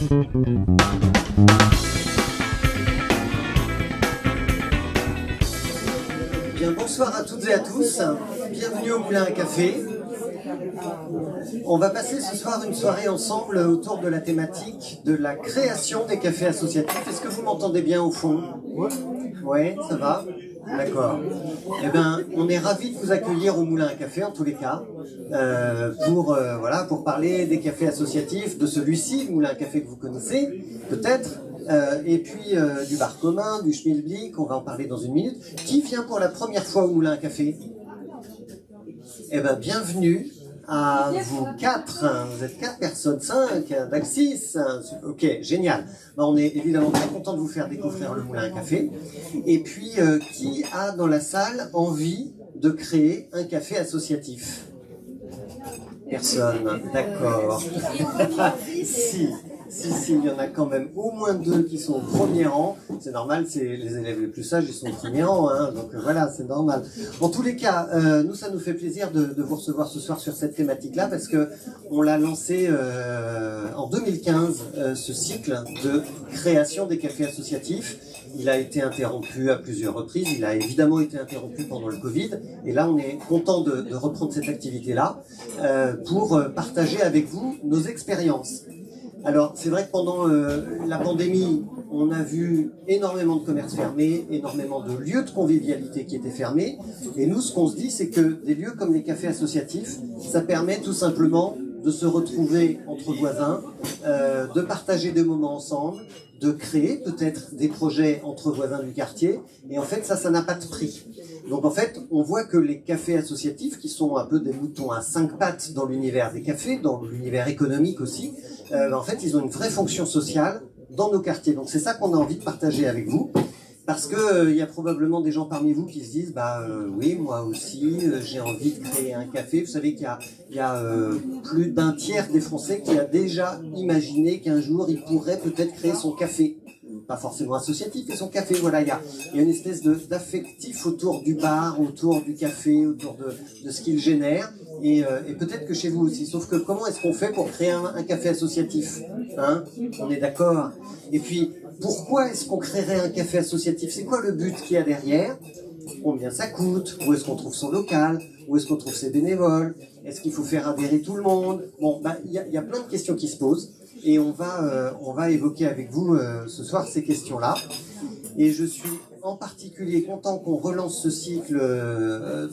Bien, bonsoir à toutes et à tous, bienvenue au Moulin à Café. On va passer ce soir une soirée ensemble autour de la thématique de la création des cafés associatifs. Est-ce que vous m'entendez bien au fond? Ouais, ça va? D'accord. Eh bien, on est ravis de vous accueillir au Moulin à Café, en tous les cas, pour parler des cafés associatifs, de celui-ci, le Moulin à Café que vous connaissez, peut-être, et puis du bar commun, du Schmilblick, on va en parler dans une minute. Qui vient pour la première fois au Moulin à Café? Eh bien, bienvenue à vous quatre. Vous êtes 4 personnes, 5, donc 6. Ok, génial. On est évidemment très content de vous faire découvrir le Moulin à Café. Et puis, qui a dans la salle envie de créer un café associatif? Personne, d'accord. Si, il y en a quand même au moins 2 qui sont au premier rang. C'est normal, c'est les élèves les plus sages, ils sont au premier rang, hein, donc voilà, c'est normal. En tous les cas, nous, ça nous fait plaisir de vous recevoir ce soir sur cette thématique-là, parce que on l'a lancé en 2015, ce cycle de création des cafés associatifs. Il a été interrompu à plusieurs reprises, il a évidemment été interrompu pendant le Covid, et là on est content de reprendre cette activité-là pour partager avec vous nos expériences. Alors, c'est vrai que pendant la pandémie, on a vu énormément de commerces fermés, énormément de lieux de convivialité qui étaient fermés. Et nous, ce qu'on se dit, c'est que des lieux comme les cafés associatifs, ça permet tout simplement de se retrouver entre voisins, de partager des moments ensemble, de créer peut-être des projets entre voisins du quartier. Et en fait, ça n'a pas de prix. Donc en fait, on voit que les cafés associatifs, qui sont un peu des moutons à 5 pattes dans l'univers des cafés, dans l'univers économique aussi, en fait, ils ont une vraie fonction sociale dans nos quartiers. Donc c'est ça qu'on a envie de partager avec vous, parce que y a probablement des gens parmi vous qui se disent oui, moi aussi, j'ai envie de créer un café. Vous savez qu'il y a plus d'un tiers des Français qui a déjà imaginé qu'un jour, il pourrait peut-être créer son café. Pas forcément associatif, mais son café, voilà, il y a une espèce d'affectif autour du bar, autour du café, autour de ce qu'il génère, et peut-être que chez vous aussi. Sauf que comment est-ce qu'on fait pour créer un café associatif, hein? On est d'accord. Et puis, pourquoi est-ce qu'on créerait un café associatif? C'est quoi le but qu'il y a derrière? Combien ça coûte? Où est-ce qu'on trouve son local? Où est-ce qu'on trouve ses bénévoles? Est-ce qu'il faut faire adhérer tout le monde? Bon, il y a plein de questions qui se posent. Et on va évoquer avec vous ce soir ces questions-là. Et je suis en particulier content qu'on relance ce cycle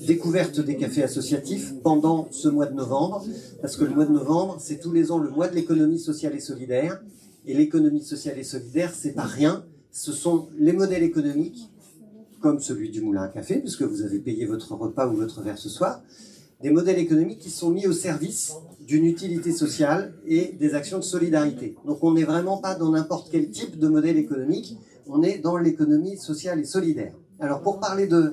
découverte des cafés associatifs pendant ce mois de novembre, parce que le mois de novembre, c'est tous les ans le mois de l'économie sociale et solidaire. Et l'économie sociale et solidaire, c'est pas rien. Ce sont les modèles économiques, comme celui du Moulin à Café, puisque vous avez payé votre repas ou votre verre ce soir, des modèles économiques qui sont mis au service d'une utilité sociale et des actions de solidarité. Donc on n'est vraiment pas dans n'importe quel type de modèle économique, on est dans l'économie sociale et solidaire. Alors pour parler de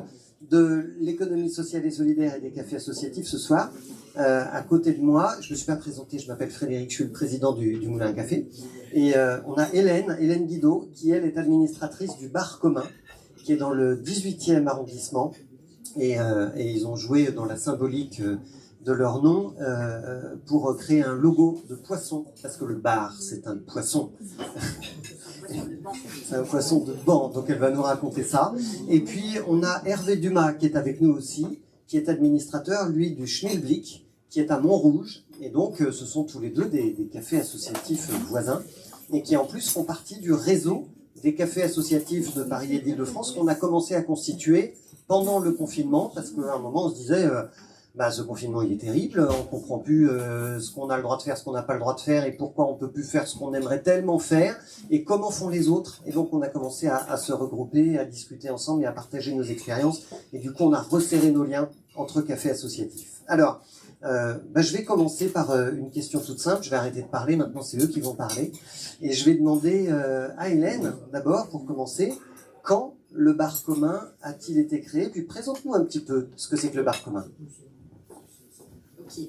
l'économie sociale et solidaire et des cafés associatifs ce soir, à côté de moi, je ne me suis pas présenté, je m'appelle Frédéric, je suis le président du Moulin à Café, et on a Hélène Guido, qui elle est administratrice du bar commun, qui est dans le 18e arrondissement, et ils ont joué dans la symbolique de leur nom pour créer un logo de poisson, parce que le bar, c'est un poisson. C'est un poisson de banc, donc elle va nous raconter ça. Et puis, on a Hervé Dumas qui est avec nous aussi, qui est administrateur, lui, du Schmilblick, qui est à Montrouge. Et donc, ce sont tous les deux des cafés associatifs voisins, et qui en plus font partie du réseau des cafés associatifs de Paris et d'Île-de-France qu'on a commencé à constituer pendant le confinement, parce qu'à un moment, on se disait... ce confinement il est terrible, on comprend plus ce qu'on a le droit de faire, ce qu'on n'a pas le droit de faire et pourquoi on peut plus faire ce qu'on aimerait tellement faire et comment font les autres. Et donc on a commencé à se regrouper, à discuter ensemble et à partager nos expériences et du coup on a resserré nos liens entre cafés associatifs. Alors, je vais commencer par une question toute simple, je vais arrêter de parler, maintenant c'est eux qui vont parler et je vais demander à Hélène d'abord pour commencer, quand le bar commun a-t-il été créé? Puis présente-nous un petit peu ce que c'est que le bar commun. Ok.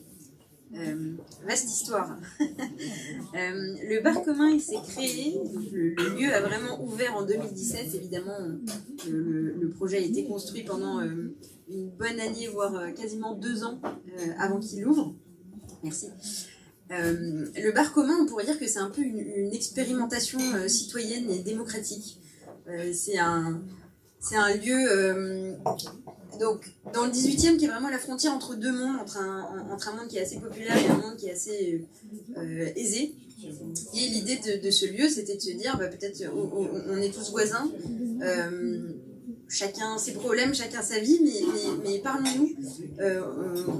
Vaste histoire. Le bar commun, il s'est créé, le lieu a vraiment ouvert en 2017, évidemment le projet a été construit pendant une bonne année, voire quasiment 2 ans avant qu'il ouvre. Merci. Le bar commun, on pourrait dire que c'est un peu une expérimentation citoyenne et démocratique. C'est un lieu donc, dans le 18e qui est vraiment la frontière entre deux mondes, entre un monde qui est assez populaire et un monde qui est assez aisé. Et l'idée de ce lieu, c'était de se dire, peut-être on est tous voisins, chacun ses problèmes, chacun sa vie, mais parlons-nous.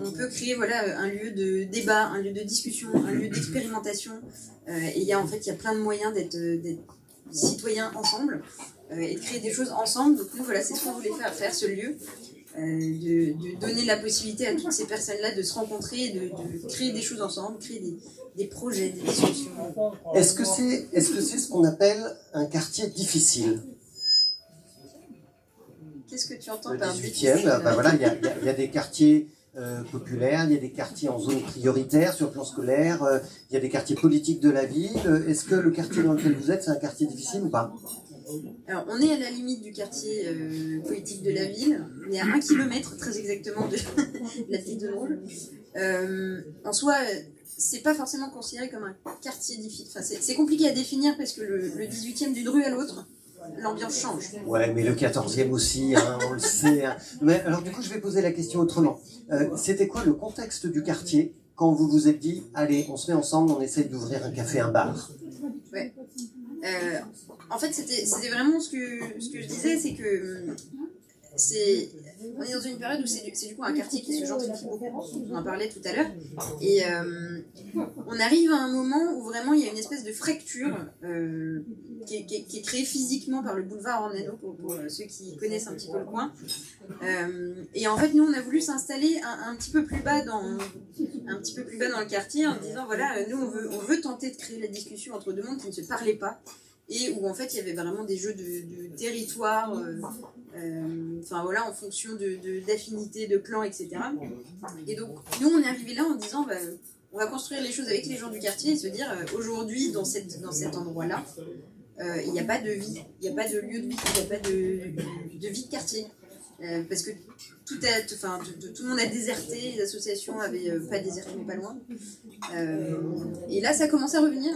On peut créer un lieu de débat, un lieu de discussion, un lieu d'expérimentation. Et il y a plein de moyens d'être citoyens ensemble et de créer des choses ensemble. Donc nous, c'est ce qu'on voulait faire ce lieu. De donner la possibilité à toutes ces personnes-là de se rencontrer, de créer des choses ensemble, créer des projets, des discussions. Est-ce que c'est ce qu'on appelle un quartier difficile? Qu'est-ce que tu entends par difficile? Le 18e, il y a des quartiers populaires, il y a des quartiers en zone prioritaire sur le plan scolaire, il y a des quartiers politiques de la ville. Est-ce que le quartier dans lequel vous êtes, c'est un quartier difficile ou pas? Alors, on est à la limite du quartier politique de la ville. On est à 1 kilomètre, très exactement, de la petite zone rouge. En soi, c'est pas forcément considéré comme un quartier difficile. Enfin, c'est compliqué à définir parce que le 18e d'une rue à l'autre, l'ambiance change. Ouais, mais le 14e aussi, on le sait. Mais alors, du coup, je vais poser la question autrement. C'était quoi le contexte du quartier quand vous vous êtes dit, allez, on se met ensemble, on essaye d'ouvrir un café, un bar? Ouais. En fait, c'était vraiment ce que je disais, c'est que on est dans une période où c'est du coup un quartier qui se gentrifie beaucoup, on en parlait tout à l'heure, et on arrive à un moment où vraiment il y a une espèce de fracture qui est créée physiquement par le boulevard Ornano, pour ceux qui connaissent un petit peu le coin. Et en fait, nous, on a voulu s'installer un petit peu plus bas dans le quartier en disant, nous, on veut tenter de créer la discussion entre deux mondes qui ne se parlaient pas, et où en fait il y avait vraiment des jeux de territoire, en fonction d'affinités, de clans, etc. Et donc nous on est arrivé là en disant on va construire les choses avec les gens du quartier et se dire aujourd'hui dans cet endroit-là, il n'y a pas de vie, il n'y a pas de lieu de vie, il n'y a pas de vie de quartier. Parce que tout le monde a déserté, les associations n'avaient pas déserté mais pas loin. Et là ça commence à revenir.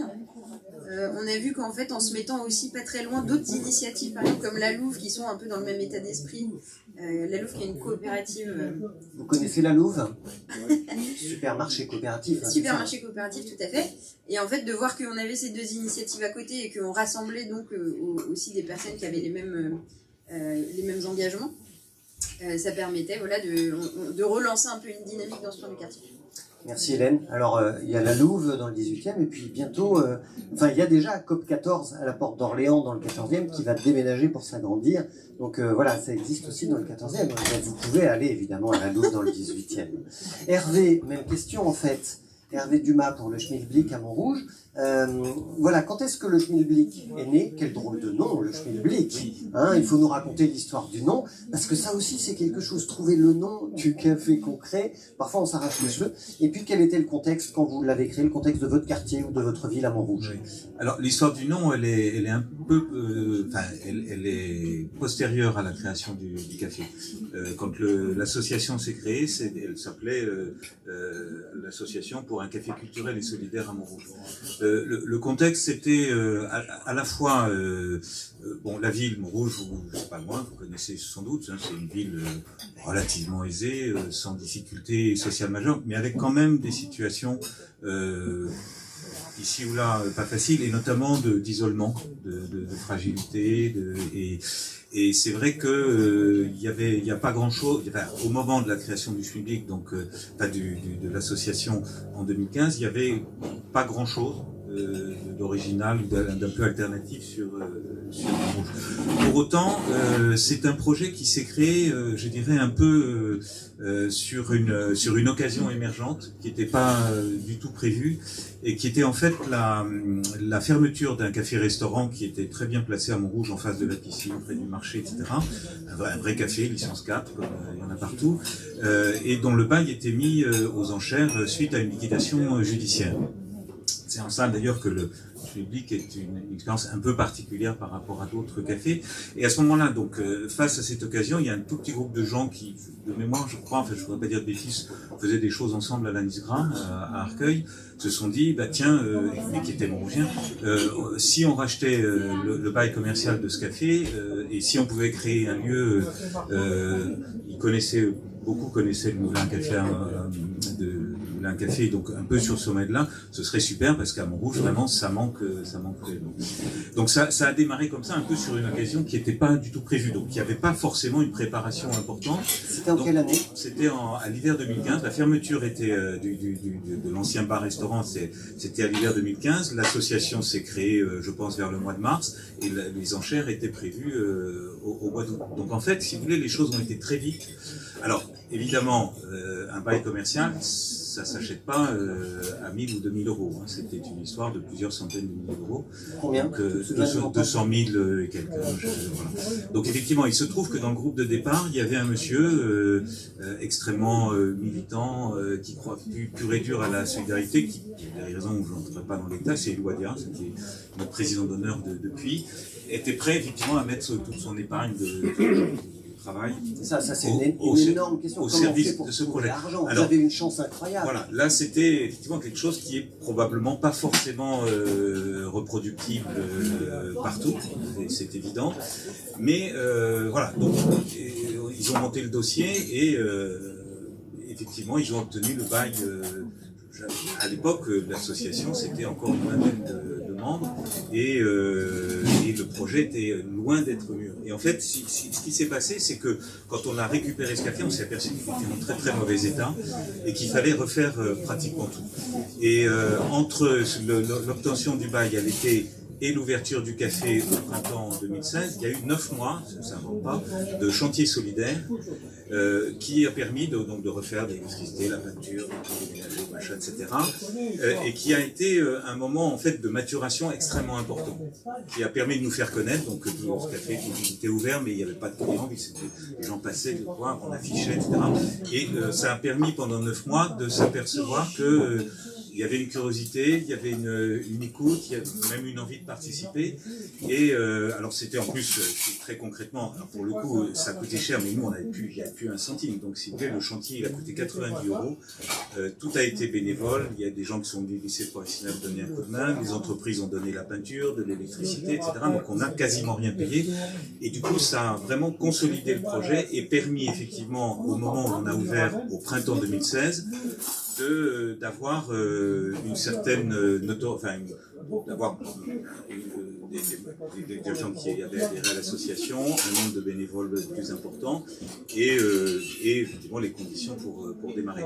On a vu qu'en fait, en se mettant aussi pas très loin d'autres initiatives, par exemple comme la Louve, qui sont un peu dans le même état d'esprit. La Louve qui est une coopérative. Vous connaissez la Louve? Supermarché coopératif. Supermarché coopératif, tout à fait. Et en fait, de voir qu'on avait ces deux initiatives à côté et qu'on rassemblait donc aussi des personnes qui avaient les mêmes engagements, ça permettait de relancer un peu une dynamique dans ce plan du quartier. Merci Hélène. Alors, il y a la Louve dans le 18e, et puis bientôt, il y a déjà COP14 à la porte d'Orléans dans le 14e qui va déménager pour s'agrandir. Donc ça existe aussi dans le 14e. Donc, vous pouvez aller évidemment à la Louve dans le 18e. Hervé, même question en fait. Hervé Dumas pour le Schmilblick à Montrouge. Quand est-ce que le Schmilblick est né? Quel drôle de nom, le Schmilblick. Il faut nous raconter l'histoire du nom, parce que ça aussi c'est quelque chose, trouver le nom du café qu'on crée. Parfois on s'arrache les cheveux. Et puis quel était le contexte quand vous l'avez créé, le contexte de votre quartier ou de votre ville à Montrouge? Oui. Alors l'histoire du nom, elle est un peu, elle est postérieure à la création du café. Quand l'association s'est créée, elle s'appelait l'association pour un café culturel et solidaire à Montrouge. Le contexte, c'était à la fois la ville Montrouge, c'est pas loin, vous connaissez sans doute, c'est une ville relativement aisée, sans difficultés sociales majeures, mais avec quand même des situations ici ou là pas faciles, et notamment d'isolement, de fragilité, et c'est vrai que il y a pas grand chose, au moment de la création du Schmilblick, donc de l'association en 2015, il y avait pas grand chose d'original ou d'un peu alternatif sur Montrouge. Pour autant, c'est un projet qui s'est créé, je dirais, un peu sur une occasion émergente qui n'était pas du tout prévue, et qui était en fait la fermeture d'un café-restaurant qui était très bien placé à Montrouge, en face de la piscine, près du marché, etc. Un vrai café, licence 4, comme il y en a partout, et dont le bail était mis aux enchères suite à une liquidation judiciaire. C'est en ça d'ailleurs que le public est une expérience un peu particulière par rapport à d'autres cafés. Et à ce moment-là, donc, face à cette occasion, il y a un tout petit groupe de gens qui, de mémoire, je crois, enfin, je ne voudrais pas dire de bêtises, faisaient des choses ensemble à l'Anisgram, à Arcueil, se sont dit, bah tiens, et qui étaient montrougiens, si on rachetait le bail commercial de ce café, et si on pouvait créer un lieu, beaucoup connaissaient le Moulin à Café un café, donc un peu sur ce sommet-là, ce serait super parce qu'à Montrouge, vraiment, ça manque. Donc ça a démarré comme ça, un peu sur une occasion qui n'était pas du tout prévue. Donc il n'y avait pas forcément une préparation importante. C'était en quelle année? C'était à l'hiver 2015. La fermeture était de l'ancien bar-restaurant, c'était à l'hiver 2015. L'association s'est créée, je pense, vers le mois de mars, et les enchères étaient prévues au mois d'août. Donc en fait, si vous voulez, les choses ont été très vite. Alors, évidemment, un bail commercial, ça s'achète pas à 1000 ou 2000 euros. Hein. C'était une histoire de plusieurs centaines de milliers d'euros. Combien? Donc 200 000 et quelques. Voilà. Donc effectivement, il se trouve que dans le groupe de départ, il y avait un monsieur extrêmement militant, qui croit pur et dur à la solidarité, qui, pour des raisons où je n'entrerai pas dans les détails, c'est Éloi Diaz, qui est notre président d'honneur depuis, était prêt effectivement à mettre toute son épargne de travail. Ça c'est une énorme question. Au Comment service on fait pour de ce trouver projet. l'argent? Alors, vous avez une chance incroyable. Voilà, là c'était effectivement quelque chose qui est probablement pas forcément reproductible partout, c'est évident. Mais voilà, donc ils ont monté le dossier et effectivement ils ont obtenu le bail. À l'époque, l'association c'était encore une vingtaine de membres et le projet était loin d'être mûr. Et en fait, ce qui s'est passé, c'est que quand on a récupéré ce café, on s'est aperçu qu'il était en très très mauvais état et qu'il fallait refaire pratiquement tout. Et entre l'obtention du bail à l'été et l'ouverture du café au printemps 2016, il y a eu 9 mois, ça ne s'invente pas, de chantier solidaire qui a permis de refaire l'électricité, la peinture, les ménagers, machin, etc. Et qui a été un moment en fait de maturation extrêmement important, qui a permis de nous faire connaître. Donc ce café était ouvert, mais il n'y avait pas de clients, les gens passaient de voir, on affichait, etc. Et ça a permis pendant 9 mois de s'apercevoir que il y avait une curiosité, il y avait une écoute, il y avait même une envie de participer. Et alors c'était en plus très concrètement, alors pour le coup ça coûtait cher, mais nous il n'y a plus un centime. Donc si vous voulez, le chantier il a coûté 90 €. Tout a été bénévole. Il y a des gens qui sont venus du lycée professionnel donner un coup de main, les entreprises ont donné la peinture, de l'électricité, etc. Donc on n'a quasiment rien payé. Et du coup ça a vraiment consolidé le projet et permis effectivement au moment où on a ouvert au printemps 2016 d'avoir une certaine d'avoir des gens qui avaient adhéré à l'association, un nombre de bénévoles plus important et effectivement les conditions pour démarrer.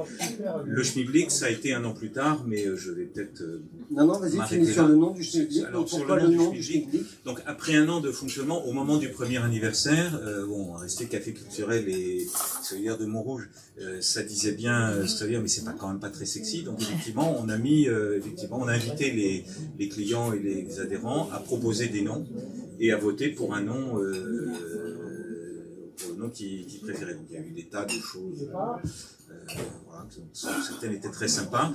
Le Schmilblick, ça a été un an plus tard, mais je vais peut-être Non, vas-y, finis sur le nom du Schmilblick. Alors, pourquoi le nom du Schmilblick? Donc après un an de fonctionnement, au moment du premier anniversaire, on restait café culturel et solidaire de Montrouge, ça disait bien solidaire, mais c'est pas quand même pas très sexy. Donc effectivement, on a invité les clients et les adhérents à proposer des noms et à voter pour un nom, qu'ils préféraient. Donc il y a eu des tas de choses. Voilà, certaines étaient très sympas.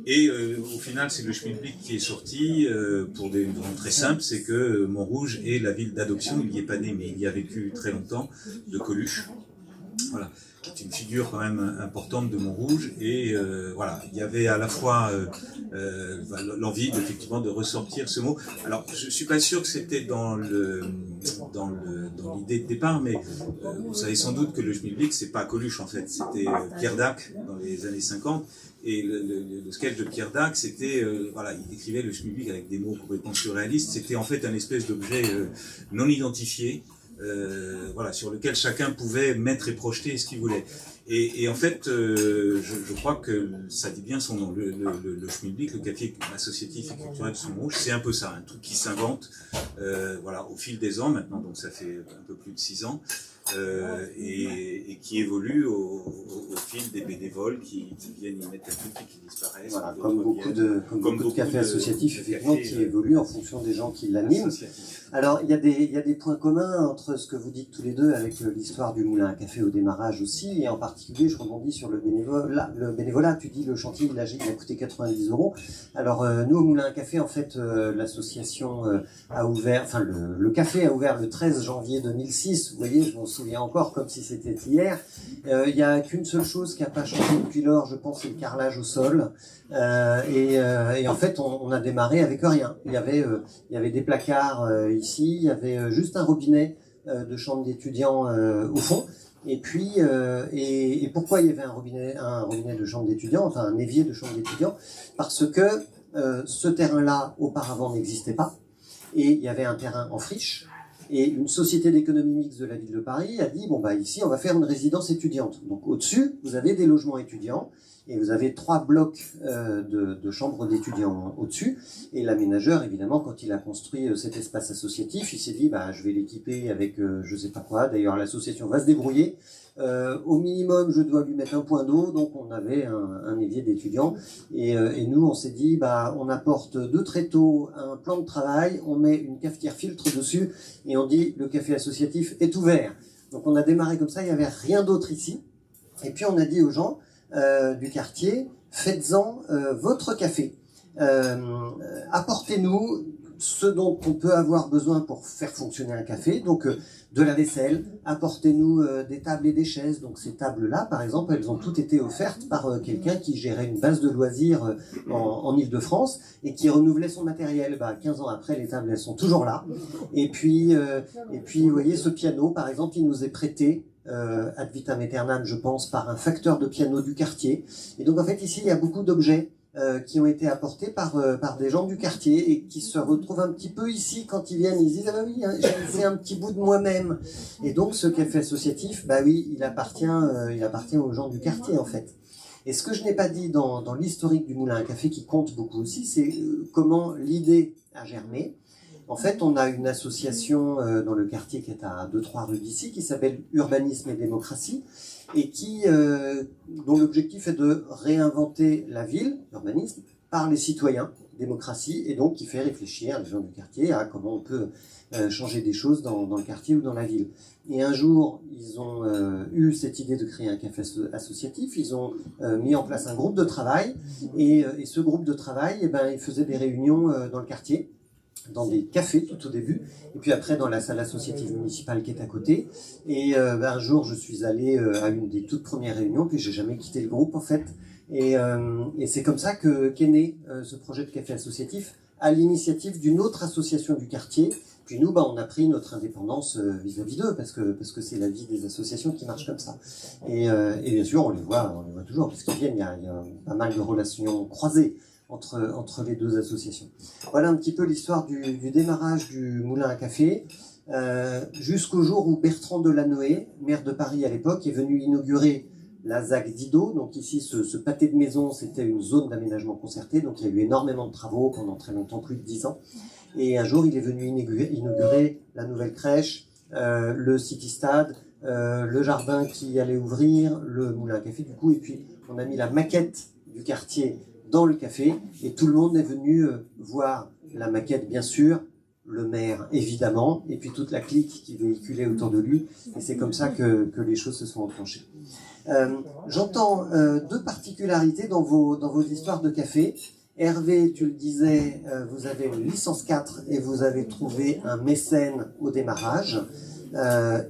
Et au final, c'est le Schmilblick qui est sorti pour des raisons très simples, c'est que Montrouge est la ville d'adoption. Il n'y est pas né, mais il y a vécu très longtemps, de Coluche. Voilà, qui est une figure quand même importante de Montrouge. Et voilà, il y avait à la fois l'envie effectivement de ressortir ce mot. Alors, je suis pas sûr que c'était dans l'idée de départ, mais vous savez sans doute que le Schmilblick, c'est pas Coluche en fait, c'était Pierre Dac dans les années 50. Et le sketch de Pierre Dac, c'était, voilà, il décrivait le Schmilblick avec des mots complètement surréalistes. C'était en fait un espèce d'objet non identifié, voilà, sur lequel chacun pouvait mettre et projeter ce qu'il voulait. Et en fait, je crois que ça dit bien son nom. Le Schmilblick, le café associatif et culturel de Montrouge, c'est un peu ça, un truc qui s'invente, voilà, au fil des ans maintenant, donc ça fait un peu plus de 6 ans. Et qui évolue au fil des bénévoles qui viennent y mettre un truc et qui disparaissent. Voilà, comme beaucoup de cafés associatifs, effectivement, qui évoluent en fonction des gens qui l'animent. Alors, il y a des points communs entre ce que vous dites tous les deux avec l'histoire du Moulin à Café au démarrage aussi, et en particulier particulier, je rebondis sur le bénévolat, tu dis le chantier il a coûté 90 €. Alors nous au Moulin à Café, en fait, l'association a ouvert, enfin le café a ouvert le 13 janvier 2006, vous voyez, je m'en souviens encore comme si c'était hier. Il n'y a qu'une seule chose qui n'a pas changé depuis lors, je pense, c'est le carrelage au sol. Et en fait, on a démarré avec rien. Il y avait des placards ici, il y avait juste un robinet de chambre d'étudiants au fond. Et puis, et pourquoi il y avait un robinet de chambre d'étudiants, enfin un évier de chambre d'étudiants? Parce que ce terrain-là, auparavant, n'existait pas. Et il y avait un terrain en friche. Et une société d'économie mixte de la ville de Paris a dit, bon bah ici, on va faire une résidence étudiante. Donc au-dessus, vous avez des logements étudiants. Et vous avez 3 blocs de chambres d'étudiants au-dessus. Et l'aménageur, évidemment, quand il a construit cet espace associatif, il s'est dit, bah, je vais l'équiper avec je sais pas quoi. D'ailleurs, l'association va se débrouiller. Au minimum, je dois lui mettre un point d'eau. Donc, on avait un évier d'étudiants. Et nous, on s'est dit, bah, on apporte 2 tréteaux, un plan de travail, on met une cafetière filtre dessus et on dit, le café associatif est ouvert. Donc, on a démarré comme ça, il n'y avait rien d'autre ici. Et puis, on a dit aux gens, du quartier, faites-en votre café. Apportez-nous ce dont on peut avoir besoin pour faire fonctionner un café, donc de la vaisselle, apportez-nous des tables et des chaises. Donc ces tables-là, par exemple, elles ont toutes été offertes par quelqu'un qui gérait une base de loisirs en Île-de-France et qui renouvelait son matériel. 15 ans après, les tables, elles sont toujours là. Et puis, vous voyez, ce piano, par exemple, il nous est prêté ad vitam aeternam, je pense, par un facteur de piano du quartier. Et donc en fait ici il y a beaucoup d'objets qui ont été apportés par des gens du quartier et qui se retrouvent un petit peu ici quand ils viennent, ils disent ah bah oui, hein, c'est un petit bout de moi-même. Et donc ce café associatif, bah oui, il appartient aux gens du quartier en fait. Et ce que je n'ai pas dit dans l'historique du Moulin à Café qui compte beaucoup aussi, c'est comment l'idée a germé. En fait, on a une association dans le quartier qui est à 2-3 rues d'ici, qui s'appelle Urbanisme et Démocratie, et dont l'objectif est de réinventer la ville, l'urbanisme, par les citoyens, démocratie, et donc qui fait réfléchir les gens du quartier à comment on peut changer des choses dans le quartier ou dans la ville. Et un jour, ils ont eu cette idée de créer un café associatif, ils ont mis en place un groupe de travail, et ce groupe de travail, il faisait des réunions dans le quartier, dans des cafés tout au début, et puis après dans la salle associative municipale qui est à côté. Et un jour, je suis allé à une des toutes premières réunions, puis j'ai jamais quitté le groupe en fait. Et c'est comme ça qu'est né ce projet de café associatif, à l'initiative d'une autre association du quartier. Puis nous, on a pris notre indépendance vis-à-vis d'eux, parce que c'est la vie des associations qui marche comme ça. Et bien sûr, on les voit toujours, parce qu'ils viennent, il y a pas mal de relations croisées entre les deux associations. Voilà un petit peu l'histoire du démarrage du Moulin à Café, jusqu'au jour où Bertrand Delanoë, maire de Paris à l'époque, est venu inaugurer la ZAC Didot. Donc ici, ce pâté de maison, c'était une zone d'aménagement concerté, donc il y a eu énormément de travaux pendant très longtemps, plus de 10 ans. Et un jour, il est venu inaugurer la nouvelle crèche, le City Stade, le jardin qui allait ouvrir, le Moulin à Café du coup, et puis on a mis la maquette du quartier dans le café, et tout le monde est venu voir la maquette, bien sûr, le maire évidemment, et puis toute la clique qui véhiculait autour de lui, et c'est comme ça que les choses se sont enclenchées. J'entends deux particularités dans vos histoires de café. Hervé, tu le disais, vous avez une licence 4 et vous avez trouvé un mécène au démarrage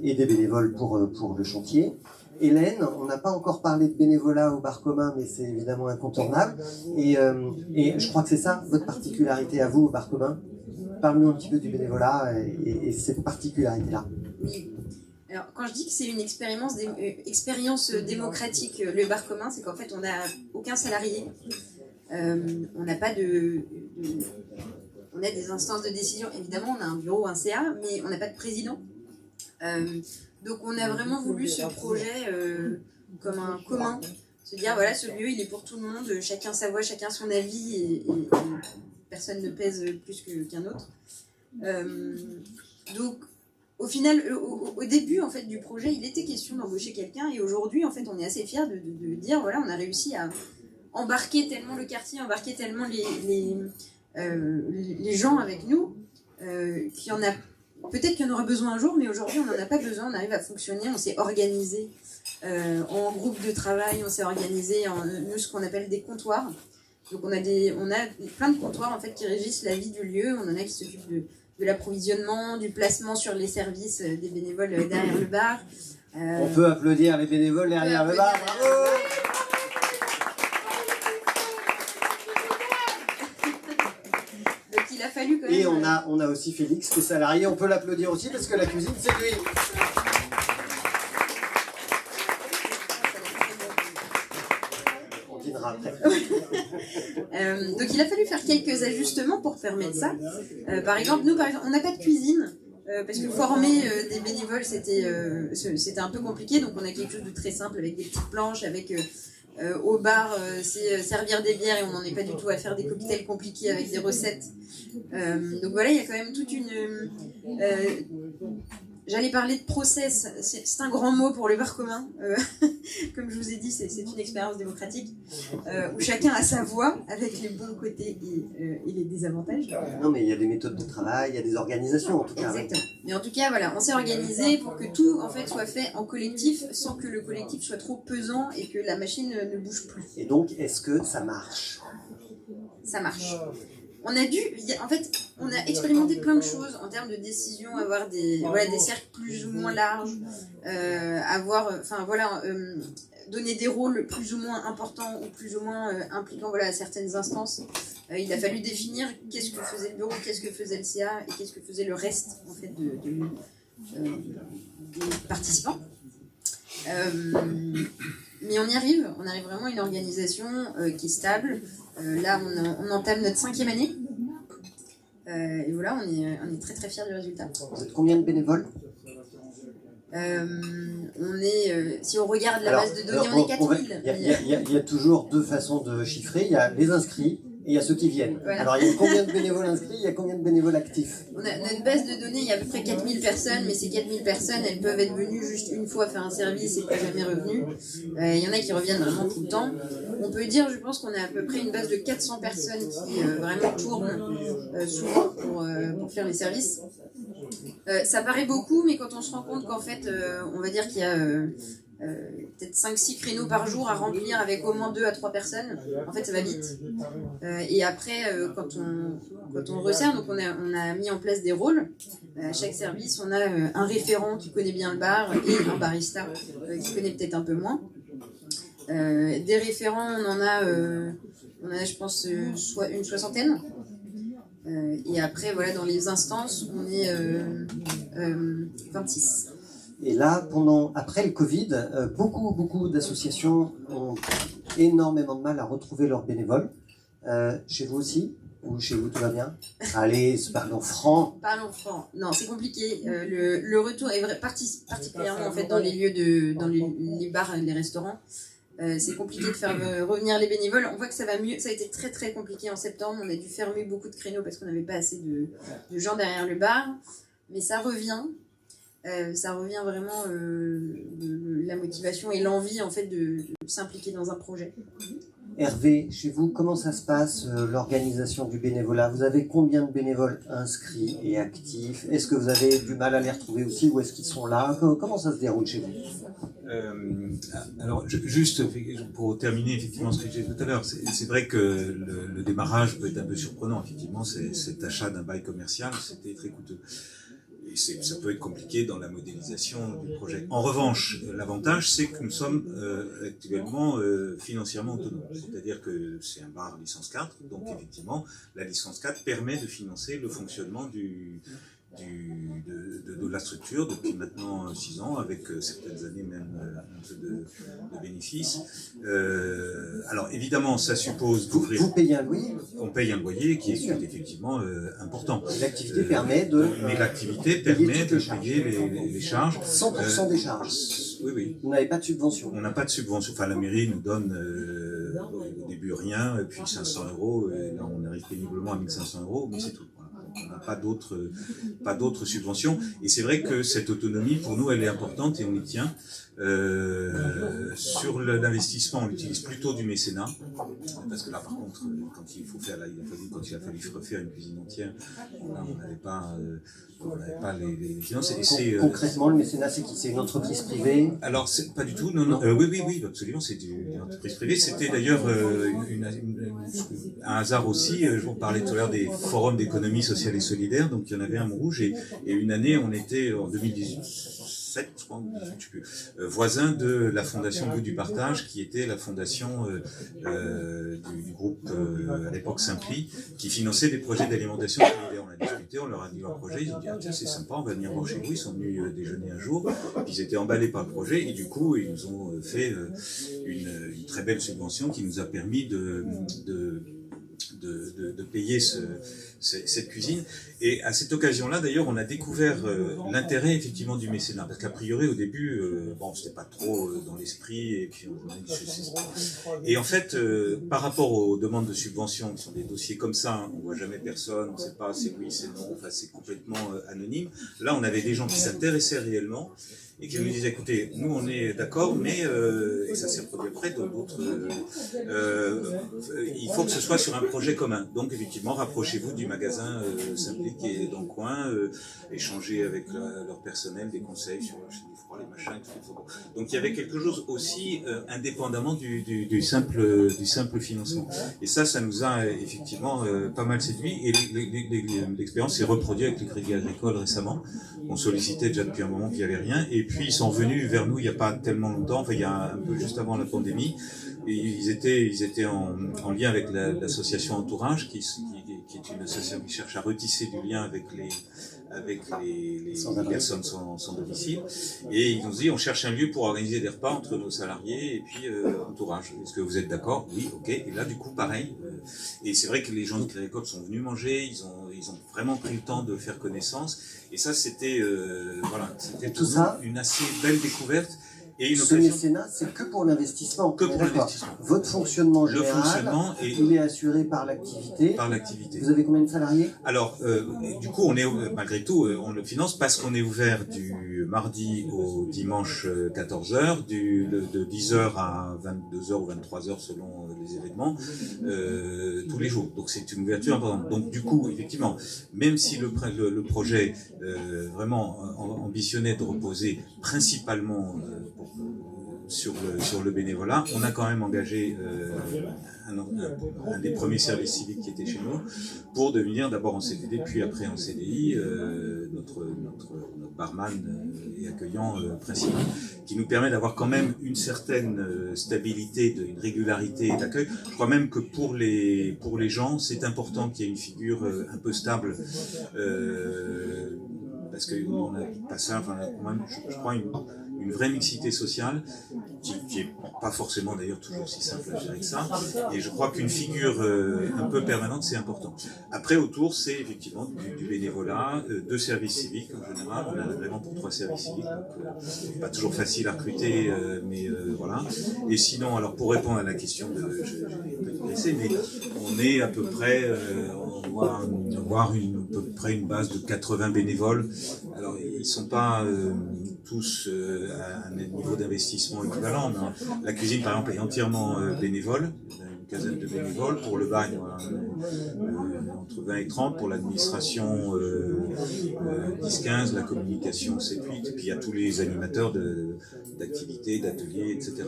et des bénévoles pour le chantier. Hélène, on n'a pas encore parlé de bénévolat au bar commun, mais c'est évidemment incontournable. Et je crois que c'est ça, votre particularité à vous au bar commun. Parle-nous un petit peu du bénévolat et cette particularité-là. Oui. Alors, quand je dis que c'est une expérience démocratique, le bar commun, c'est qu'en fait, on n'a aucun salarié. On n'a pas on a des instances de décision, évidemment, on a un bureau, un CA, mais on n'a pas de président. Donc on a vraiment voulu ce projet comme un commun, se dire voilà, ce lieu il est pour tout le monde, chacun sa voix, chacun son avis, et personne ne pèse plus qu'un autre. Donc au final, au début en fait du projet, il était question d'embaucher quelqu'un, et aujourd'hui en fait on est assez fiers de dire voilà, on a réussi à embarquer tellement le quartier, embarquer tellement les gens avec nous, qu'il y en a. Peut-être qu'il y en aura besoin un jour, mais aujourd'hui on n'en a pas besoin, on arrive à fonctionner, on s'est organisé en groupe de travail, on s'est organisé en nous, ce qu'on appelle des comptoirs. Donc on a plein de comptoirs en fait qui régissent la vie du lieu. On en a qui s'occupent de l'approvisionnement, du placement sur les services des bénévoles derrière le bar. On peut applaudir les bénévoles derrière le bar. Bravo. Donc il a fallu quand même... Et on a aussi Félix qui est salarié. On peut l'applaudir aussi parce que la cuisine c'est lui. Après. Donc il a fallu faire quelques ajustements pour permettre ça. Par exemple, on n'a pas de cuisine parce que former des bénévoles c'était un peu compliqué. Donc on a quelque chose de très simple avec des petites planches, avec au bar c'est servir des bières et on n'en est pas du tout à faire des cocktails compliqués avec des recettes. Donc voilà, il y a quand même toute une... J'allais parler de process, c'est un grand mot pour le bar commun. Comme je vous ai dit, c'est une expérience démocratique où chacun a sa voix avec les bons côtés et les désavantages. Non, mais il y a des méthodes de travail, il y a des organisations en tout cas. Exactement. Mais en tout cas, voilà, on s'est organisé pour que tout en fait soit fait en collectif, sans que le collectif soit trop pesant et que la machine ne bouge plus. Et donc, est-ce que ça marche? Ça marche. On a expérimenté plein de choses en termes de décision, avoir des cercles plus ou moins larges, donner des rôles plus ou moins importants ou plus ou moins impliquants à certaines instances. Il a fallu définir qu'est-ce que faisait le bureau, qu'est-ce que faisait le CA et qu'est-ce que faisait le reste en fait des participants. Mais on arrive vraiment à une organisation qui est stable. Là, on entame notre 5e année. Et voilà, on est très très fiers du résultat. Vous êtes combien de bénévoles? Si on regarde la base de données, on est 4000. Il y a toujours deux façons de chiffrer. Il y a les inscrits et il y a ceux qui viennent. Voilà. Alors, il y a combien de bénévoles inscrits? Il y a combien de bénévoles actifs? Notre base de données, il y a à peu près 4000 personnes, mais ces 4000 personnes, elles peuvent être venues juste une fois faire un service et pas jamais revenues. Il y en a qui reviennent vraiment tout le temps. On peut dire, je pense qu'on a à peu près une base de 400 personnes qui vraiment tournent souvent pour faire les services. Ça paraît beaucoup, mais quand on se rend compte qu'en fait, on va dire qu'il y a peut-être 5-6 créneaux par jour à remplir avec au moins 2 à 3 personnes, en fait ça va vite. Et après, quand on resserre, donc on a mis en place des rôles. À chaque service, on a un référent qui connaît bien le bar et un barista qui connaît peut-être un peu moins. Des référents, on en a je pense, soit une soixantaine. Et après, voilà, dans les instances, on est 26. Et là, après le Covid, beaucoup d'associations ont énormément de mal à retrouver leurs bénévoles. Chez vous aussi? Ou chez vous tout va bien? Allez, parlons franc. Parlons franc. Non, c'est compliqué. Le retour est particulièrement en fait dans les lieux dans les bars et les restaurants. C'est compliqué de faire revenir les bénévoles. On voit que ça va mieux. Ça a été très très compliqué en septembre. On a dû fermer beaucoup de créneaux parce qu'on n'avait pas assez de gens derrière le bar. Mais ça revient. Ça revient vraiment la motivation et l'envie en fait de s'impliquer dans un projet. Hervé, chez vous, comment ça se passe l'organisation du bénévolat? Vous avez combien de bénévoles inscrits et actifs? Est-ce que vous avez du mal à les retrouver aussi ou est-ce qu'ils sont là? Comment ça se déroule chez vous? Alors, juste pour terminer effectivement ce que j'ai dit tout à l'heure, c'est vrai que le démarrage peut être un peu surprenant. Effectivement, cet achat d'un bail commercial, c'était très coûteux. Et ça peut être compliqué dans la modélisation du projet. En revanche, l'avantage, c'est que nous sommes actuellement financièrement autonomes. C'est-à-dire que c'est un bar licence 4, donc effectivement, la licence 4 permet de financer le fonctionnement de la structure depuis maintenant 6 ans, avec certaines années même un peu de bénéfices. Alors évidemment, ça suppose d'ouvrir... Vous payez un loyer? On paye un loyer qui est effectivement important. L'activité permet de... Mais l'activité permet de payer les charges. 100% des charges? Oui. Vous n'avez pas de subvention? On n'a pas de subvention. Enfin, la mairie nous donne au début rien, et puis 500 €, et là on arrive péniblement à 1500 €, mais c'est tout. On n'a pas d'autres subventions. Et c'est vrai que cette autonomie, pour nous, elle est importante et on y tient. Sur l'investissement, on utilise plutôt du mécénat, parce que là, par contre, quand il a fallu refaire une cuisine entière, là, on n'avait pas les finances. Concrètement, le mécénat, c'est qui? C'est une entreprise privée? Alors, c'est pas du tout. Non. Oui, absolument. C'est une entreprise privée. C'était d'ailleurs un hasard aussi. Je vous parlais tout à l'heure des forums d'économie sociale et solidaire. Donc, il y en avait un à Montrouge et une année, on était en 2017, je crois, je sais plus, voisin de la fondation Goût du Partage, qui était la fondation du groupe à l'époque Simpli, qui finançait des projets d'alimentation solidaire. On a discuté, on leur a dit leur projet, ils ont dit ah, tiens c'est sympa, on va venir voir chez vous. Ils sont venus déjeuner un jour, puis ils étaient emballés par le projet et du coup ils nous ont fait une très belle subvention qui nous a permis de payer cette cuisine. Et à cette occasion-là, d'ailleurs, on a découvert l'intérêt effectivement du mécénat, parce qu'a priori au début, c'était pas trop dans l'esprit, et puis et en fait, par rapport aux demandes de subventions, qui sont des dossiers comme ça, hein, on voit jamais personne, on sait pas c'est oui, c'est non, enfin c'est complètement anonyme. Là, on avait des gens qui s'intéressaient réellement et qui nous disaient écoutez, nous on est d'accord, mais et ça s'est reproduit après d'autres. Il faut que ce soit sur un projet commun. Donc effectivement, rapprochez-vous du magasin Simpli qui est dans le coin, échangez avec leur personnel des conseils sur la chaîne du froid, les machins, tout. Donc il y avait quelque chose aussi indépendamment du simple financement. Et ça nous a effectivement pas mal séduit. Et l'expérience s'est reproduite avec le Crédit Agricole récemment. On sollicitait déjà depuis un moment qu'il n'y avait rien. Et puis ils sont venus vers nous il n'y a pas tellement longtemps, enfin il y a un peu juste avant la pandémie. Et ils étaient en lien avec l'association Entourage, qui est une association qui cherche à retisser du lien avec les personnes sans domicile. Et ils nous ont dit, on cherche un lieu pour organiser des repas entre nos salariés et puis Entourage. Est-ce que vous êtes d'accord? Oui, ok. Et là, du coup, pareil. Et c'est vrai que les gens de Crédit Agricole sont venus manger, ils ont vraiment pris le temps de faire connaissance. Et ça, c'était tout ça, une assez belle découverte. Et ce mécénat, c'est que pour l'investissement. Que pour l'investissement. Votre fonctionnement général, il est assuré par l'activité. Par l'activité. Vous avez combien de salariés? Alors, du coup, on est malgré tout, on le finance parce qu'on est ouvert du mardi au dimanche 14h, de 10h à 22h ou 23h selon les événements, tous les jours. Donc c'est une ouverture importante. Donc du coup, effectivement, même si le projet vraiment ambitionnait de reposer principalement sur le bénévolat, on a quand même engagé un des premiers services civiques qui était chez nous pour devenir d'abord en CDD puis après en CDI notre barman et accueillant principal, qui nous permet d'avoir quand même une certaine stabilité, une régularité d'accueil. Je crois même que pour les gens, c'est important qu'il y ait une figure un peu stable, parce qu'on a pas ça, enfin, je crois une vraie mixité sociale qui est pas forcément d'ailleurs toujours si simple à gérer que ça, et je crois qu'une figure un peu permanente c'est important. Après autour c'est effectivement du bénévolat, de services civiques en général, on a vraiment pour 3 services civiques, donc pas toujours facile à recruter, mais voilà. Et sinon, alors pour répondre à la question j'ai un peu digressé, mais on est à peu près, on va avoir à peu près une base de 80 bénévoles. Alors ils sont pas tous à un niveau d'investissement équivalent, mais la cuisine par exemple est entièrement bénévole, une quinzaine de bénévoles, pour le bagne entre 20 et 30, pour l'administration 10-15, la communication 7-8, et puis il y a tous les animateurs d'activités, d'ateliers, etc.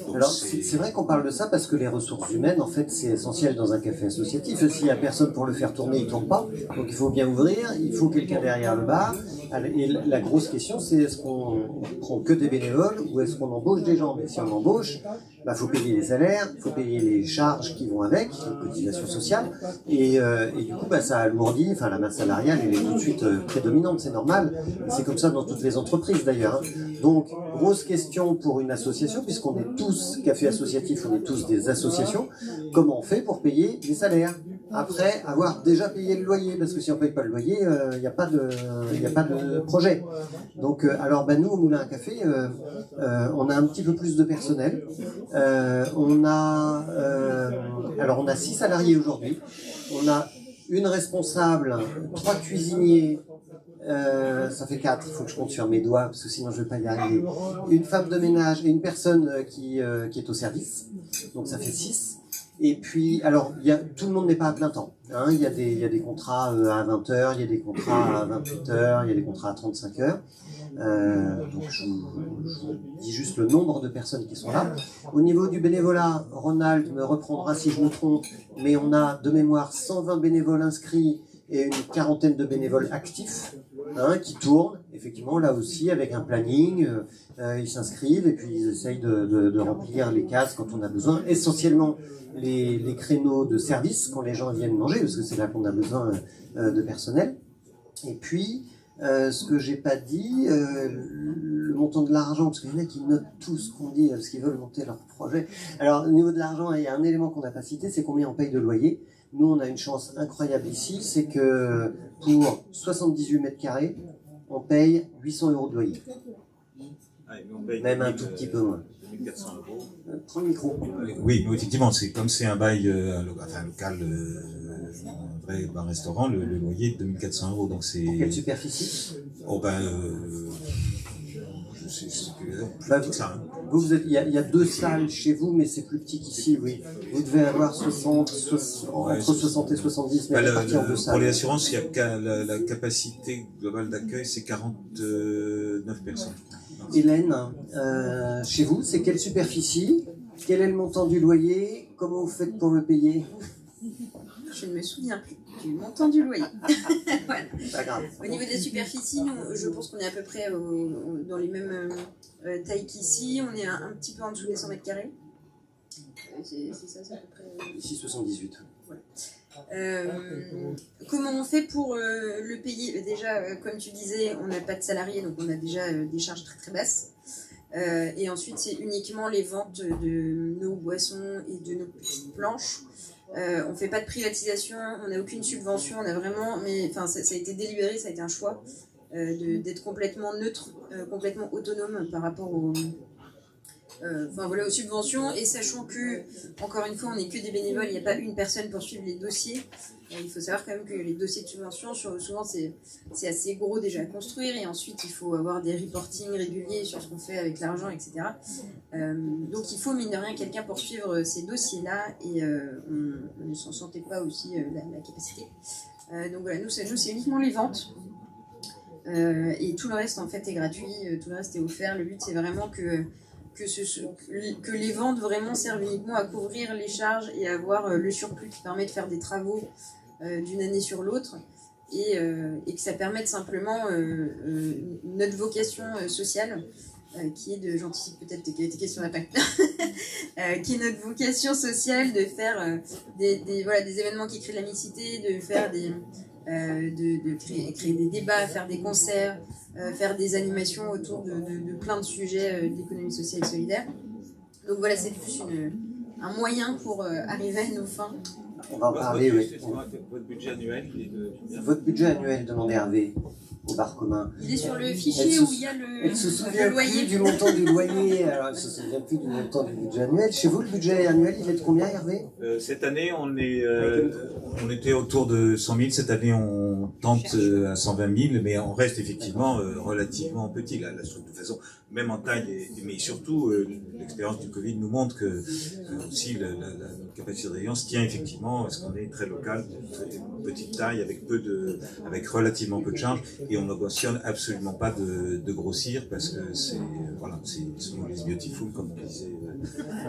Donc, alors c'est vrai qu'on parle de ça parce que les ressources humaines, en fait, c'est essentiel dans un café associatif. S'il n'y a personne pour le faire tourner, il ne tourne pas. Donc il faut bien ouvrir, il faut quelqu'un derrière le bar. Et la grosse question, c'est est-ce qu'on prend que des bénévoles ou est-ce qu'on embauche des gens? Mais si on embauche, faut payer les salaires, il faut payer les charges qui vont avec, les cotisations sociales, et du coup ça alourdit, enfin la masse salariale elle est tout de suite prédominante, c'est normal, c'est comme ça dans toutes les entreprises d'ailleurs. Donc grosse question pour une association, puisqu'on est tous café associatif, on est tous des associations, comment on fait pour payer les salaires après avoir déjà payé le loyer? Parce que si on ne paye pas le loyer, il n'y a pas de projet. Donc nous au Moulin à Café, on a un petit peu plus de personnel. On a 6 salariés aujourd'hui. On a une responsable, 3 cuisiniers, Ça fait 4, il faut que je compte sur mes doigts, parce que sinon je vais pas y arriver. Une femme de ménage et une personne qui est au service, donc ça fait 6. Et puis, alors, tout le monde n'est pas à plein temps. Hein. Il y a des contrats à 20 heures, il y a des contrats à 28 heures, il y a des contrats à 35 heures. Donc je vous dis juste le nombre de personnes qui sont là. Au niveau du bénévolat, Ronald me reprendra si je me trompe, mais on a de mémoire 120 bénévoles inscrits et une quarantaine de bénévoles actifs, hein, qui tournent, effectivement, là aussi, avec un planning. Ils s'inscrivent et puis ils essayent de remplir les cases quand on a besoin. Essentiellement, les créneaux de service, quand les gens viennent manger, parce que c'est là qu'on a besoin de personnel. Et puis, ce que j'ai pas dit, le montant de l'argent, parce qu'il y en a qui notent tout ce qu'on dit, parce qu'ils veulent monter leur projet. Alors, au niveau de l'argent, il y a un élément qu'on n'a pas cité, c'est combien on paye de loyer. Nous, on a une chance incroyable ici, c'est que pour 78 mètres carrés, on paye 800 € de loyer. Même un tout petit peu moins. 2400 €. Prends le micro. Oui, effectivement, comme c'est un bail, un local, un vrai bar-restaurant, le loyer est de 2400 €. Donc c'est. Quelle superficie? Oh ben, je sais plus. Ça, hein. Il y a 2 salles chez vous, mais c'est plus petit qu'ici, oui. Vous devez avoir entre 60 et 70 mètres répartis en 2 salles. Pour les assurances, la capacité globale d'accueil, c'est 49 personnes. Hélène, chez vous, c'est quelle superficie? Quel est le montant du loyer? Comment vous faites pour le payer? Je ne me souviens plus du montant du loyer. Voilà. Pas grave. Au niveau de la superficie, nous, je pense qu'on est à peu près dans les mêmes tailles qu'ici. On est un petit peu en dessous des 100 mètres carrés. C'est ça, c'est à peu près. Ici, 78. Voilà. Comment on fait pour le payer? Déjà, comme tu disais, on n'a pas de salariés, donc on a déjà des charges très très basses. Et ensuite, c'est uniquement les ventes de nos boissons et de nos petites planches. On fait pas de privatisation, on n'a aucune subvention, on a vraiment, ça a été délibéré, ça a été un choix d'être complètement neutre, complètement autonome par rapport aux subventions, et sachant que, encore une fois, on n'est que des bénévoles, il n'y a pas une personne pour suivre les dossiers. Il faut savoir quand même que les dossiers de subvention, souvent c'est assez gros déjà à construire, et ensuite il faut avoir des reportings réguliers sur ce qu'on fait avec l'argent, etc. Donc il faut mine de rien quelqu'un pour suivre ces dossiers-là, et on ne s'en sentait pas aussi la capacité. Donc voilà, nous c'est uniquement les ventes, et tout le reste en fait est gratuit, tout le reste est offert. Le but c'est vraiment que les ventes vraiment servent uniquement à couvrir les charges et à avoir le surplus qui permet de faire des travaux d'une année sur l'autre, et que ça permette simplement notre vocation sociale, qui est de, j'anticipe peut-être tes questions d'après, qui est notre vocation sociale de faire des événements qui créent de la mixité, de faire créer des débats, faire des concerts, faire des animations autour de plein de sujets d'économie sociale et solidaire. Donc voilà, c'est plus un moyen pour arriver à nos fins. On va en parler, oui. Votre budget annuel, il est de combien? Votre budget annuel, demandez Hervé, au bar commun. Il est sur le fichier où il y a Elle se souvient le loyer. plus du montant du loyer, alors elle se souvient plus du montant du budget annuel. Chez vous, le budget annuel, il est de combien, Hervé? Cette année, on était autour de 100 000. Cette année, on tente à 120 000, mais on reste effectivement relativement petit. La structure, de toute façon, même en taille, mais surtout, l'expérience du Covid nous montre que aussi la capacité de rayonnement tient effectivement parce qu'on est très local, petite taille, avec relativement peu de charges, et on n'ambitionne absolument pas de grossir, parce que c'est small is beautiful, comme on disait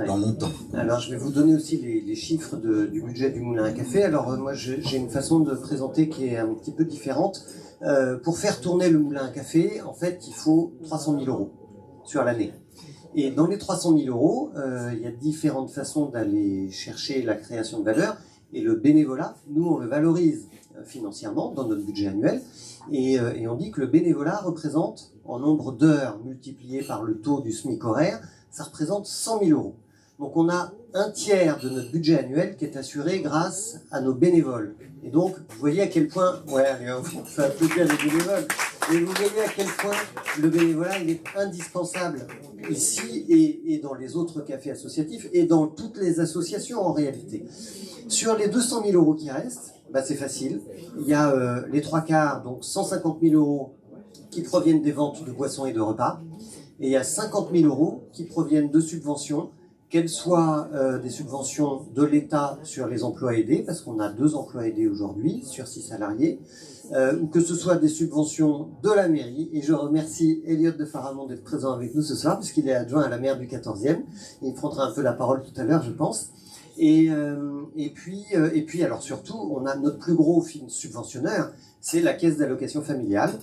dans mon temps. Alors je vais vous donner aussi les chiffres du budget du Moulin à Café. Alors moi j'ai une façon de présenter qui est un petit peu différente. Pour faire tourner le Moulin à Café, en fait, il faut 300 000 € sur l'année. Et dans les 300 000 €, il y a différentes façons d'aller chercher la création de valeur. Et le bénévolat, nous, on le valorise financièrement dans notre budget annuel. Et on dit que le bénévolat représente, en nombre d'heures multiplié par le taux du SMIC horaire, ça représente 100 000 €. Donc on a un tiers de notre budget annuel qui est assuré grâce à nos bénévoles. Et donc, vous voyez à quel point, on fait applaudir les bénévoles, mais vous voyez à quel point le bénévolat, il est indispensable ici et dans les autres cafés associatifs et dans toutes les associations en réalité. Sur les 200 000 € qui restent, bah, c'est facile. Il y a les 3/4, donc 150 000 euros qui proviennent des ventes de boissons et de repas. Et il y a 50 000 euros qui proviennent de subventions, qu'elles soient des subventions de l'État sur les emplois aidés, parce qu'on a 2 emplois aidés aujourd'hui sur 6 salariés, ou que ce soit des subventions de la mairie. Et je remercie Elliot de Faramond d'être présent avec nous ce soir, puisqu'il est adjoint à la maire du 14e. Il prendra un peu la parole tout à l'heure, je pense. Et puis, alors surtout, on a notre plus gros subventionneur, c'est la Caisse d'allocation familiale,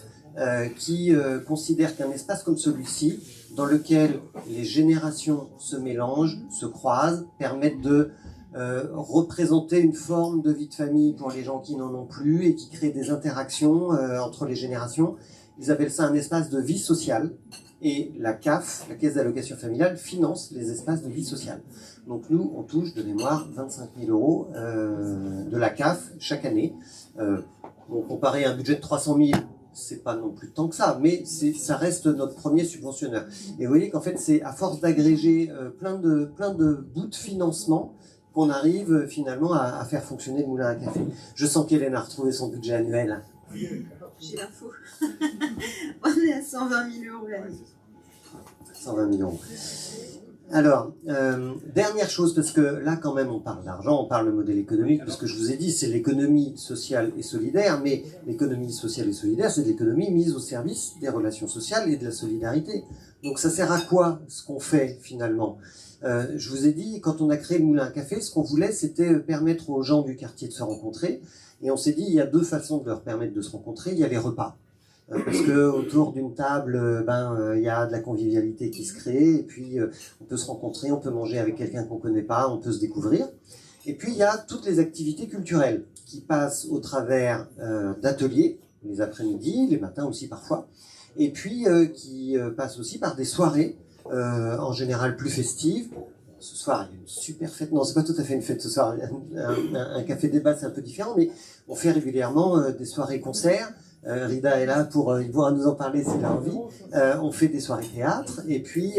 qui considère qu'un espace comme celui-ci, dans lequel les générations se mélangent, se croisent, permettent de représenter une forme de vie de famille pour les gens qui n'en ont plus et qui créent des interactions entre les générations. Ils appellent ça un espace de vie sociale. Et la CAF, la Caisse d'allocation familiale, finance les espaces de vie sociale. Donc nous, on touche de mémoire 25 000 euros de la CAF chaque année. Bon, comparé à un budget de 300 000, c'est pas non plus tant que ça, mais ça reste notre premier subventionneur. Et vous voyez qu'en fait, c'est à force d'agréger plein de bouts de financement qu'on arrive finalement à faire fonctionner le moulin à café. Je sens qu'Hélène a retrouvé son budget annuel. J'ai l'info. On est à 120 000 euros l'année. 120 000 euros. Alors, dernière chose, parce que là quand même on parle d'argent, on parle de modèle économique, parce que je vous ai dit c'est l'économie sociale et solidaire, mais l'économie sociale et solidaire c'est de l'économie mise au service des relations sociales et de la solidarité. Donc ça sert à quoi ce qu'on fait finalement? Je vous ai dit, quand on a créé le Moulin à Café, ce qu'on voulait c'était permettre aux gens du quartier de se rencontrer, et on s'est dit il y a 2 façons de leur permettre de se rencontrer, il y a les repas. Parce que autour d'une table, il y a de la convivialité qui se crée, et puis on peut se rencontrer, on peut manger avec quelqu'un qu'on connaît pas, on peut se découvrir. Et puis il y a toutes les activités culturelles qui passent au travers d'ateliers, les après-midi, les matins aussi parfois, et puis qui passent aussi par des soirées, en général plus festives. Ce soir, il y a une super fête. Non, c'est pas tout à fait une fête ce soir. Un café débat, c'est un peu différent, mais on fait régulièrement des soirées-concerts. Rida est là pour, il pourra nous en parler s'il a envie. On fait des soirées théâtre et puis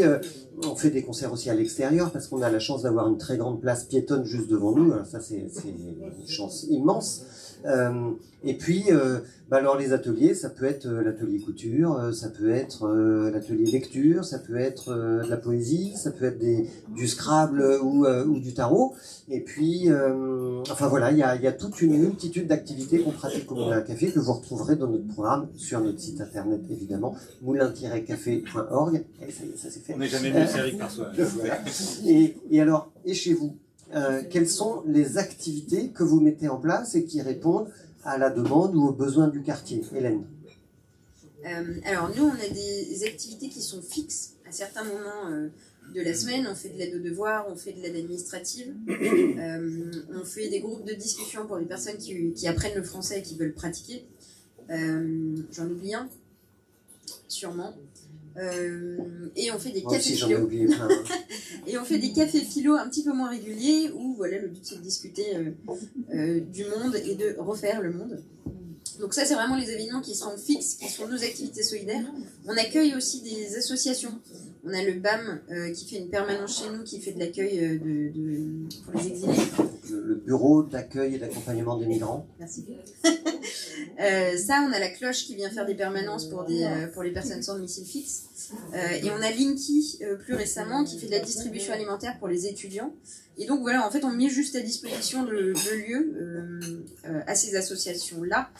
on fait des concerts aussi à l'extérieur parce qu'on a la chance d'avoir une très grande place piétonne juste devant nous. Alors ça, c'est une chance immense. Et puis, alors les ateliers, ça peut être l'atelier couture, ça peut être l'atelier lecture, ça peut être de la poésie, ça peut être du Scrabble ou du tarot. Et puis, enfin voilà, il y a toute une multitude d'activités qu'on pratique au Moulin à Café que vous retrouverez dans notre programme sur notre site internet évidemment, moulin-café.org. Et ça c'est fait. On n'est jamais mieux servi par soi. Et alors, et chez vous, quelles sont les activités que vous mettez en place et qui répondent à la demande ou aux besoins du quartier? Hélène. Alors nous, on a des activités qui sont fixes à certains moments de la semaine. On fait de l'aide aux devoirs, on fait de l'aide administrative, on fait des groupes de discussion pour les personnes qui apprennent le français et qui veulent pratiquer. J'en oublie un, sûrement. Et on fait des cafés philo. Et on fait des cafés philo un petit peu moins réguliers où voilà, le but c'est de discuter du monde et de refaire le monde. Donc ça c'est vraiment les événements qui seront fixes, qui sont nos activités solidaires. On accueille aussi des associations. On a le BAM qui fait une permanence chez nous, qui fait de l'accueil pour les exilés. Le bureau d'accueil et d'accompagnement des migrants. Merci. Ça, on a la cloche qui vient faire des permanences pour les personnes sans domicile fixe. Et on a Linky plus récemment qui fait de la distribution alimentaire pour les étudiants. Et donc voilà, en fait, on met juste à disposition le lieu à ces associations-là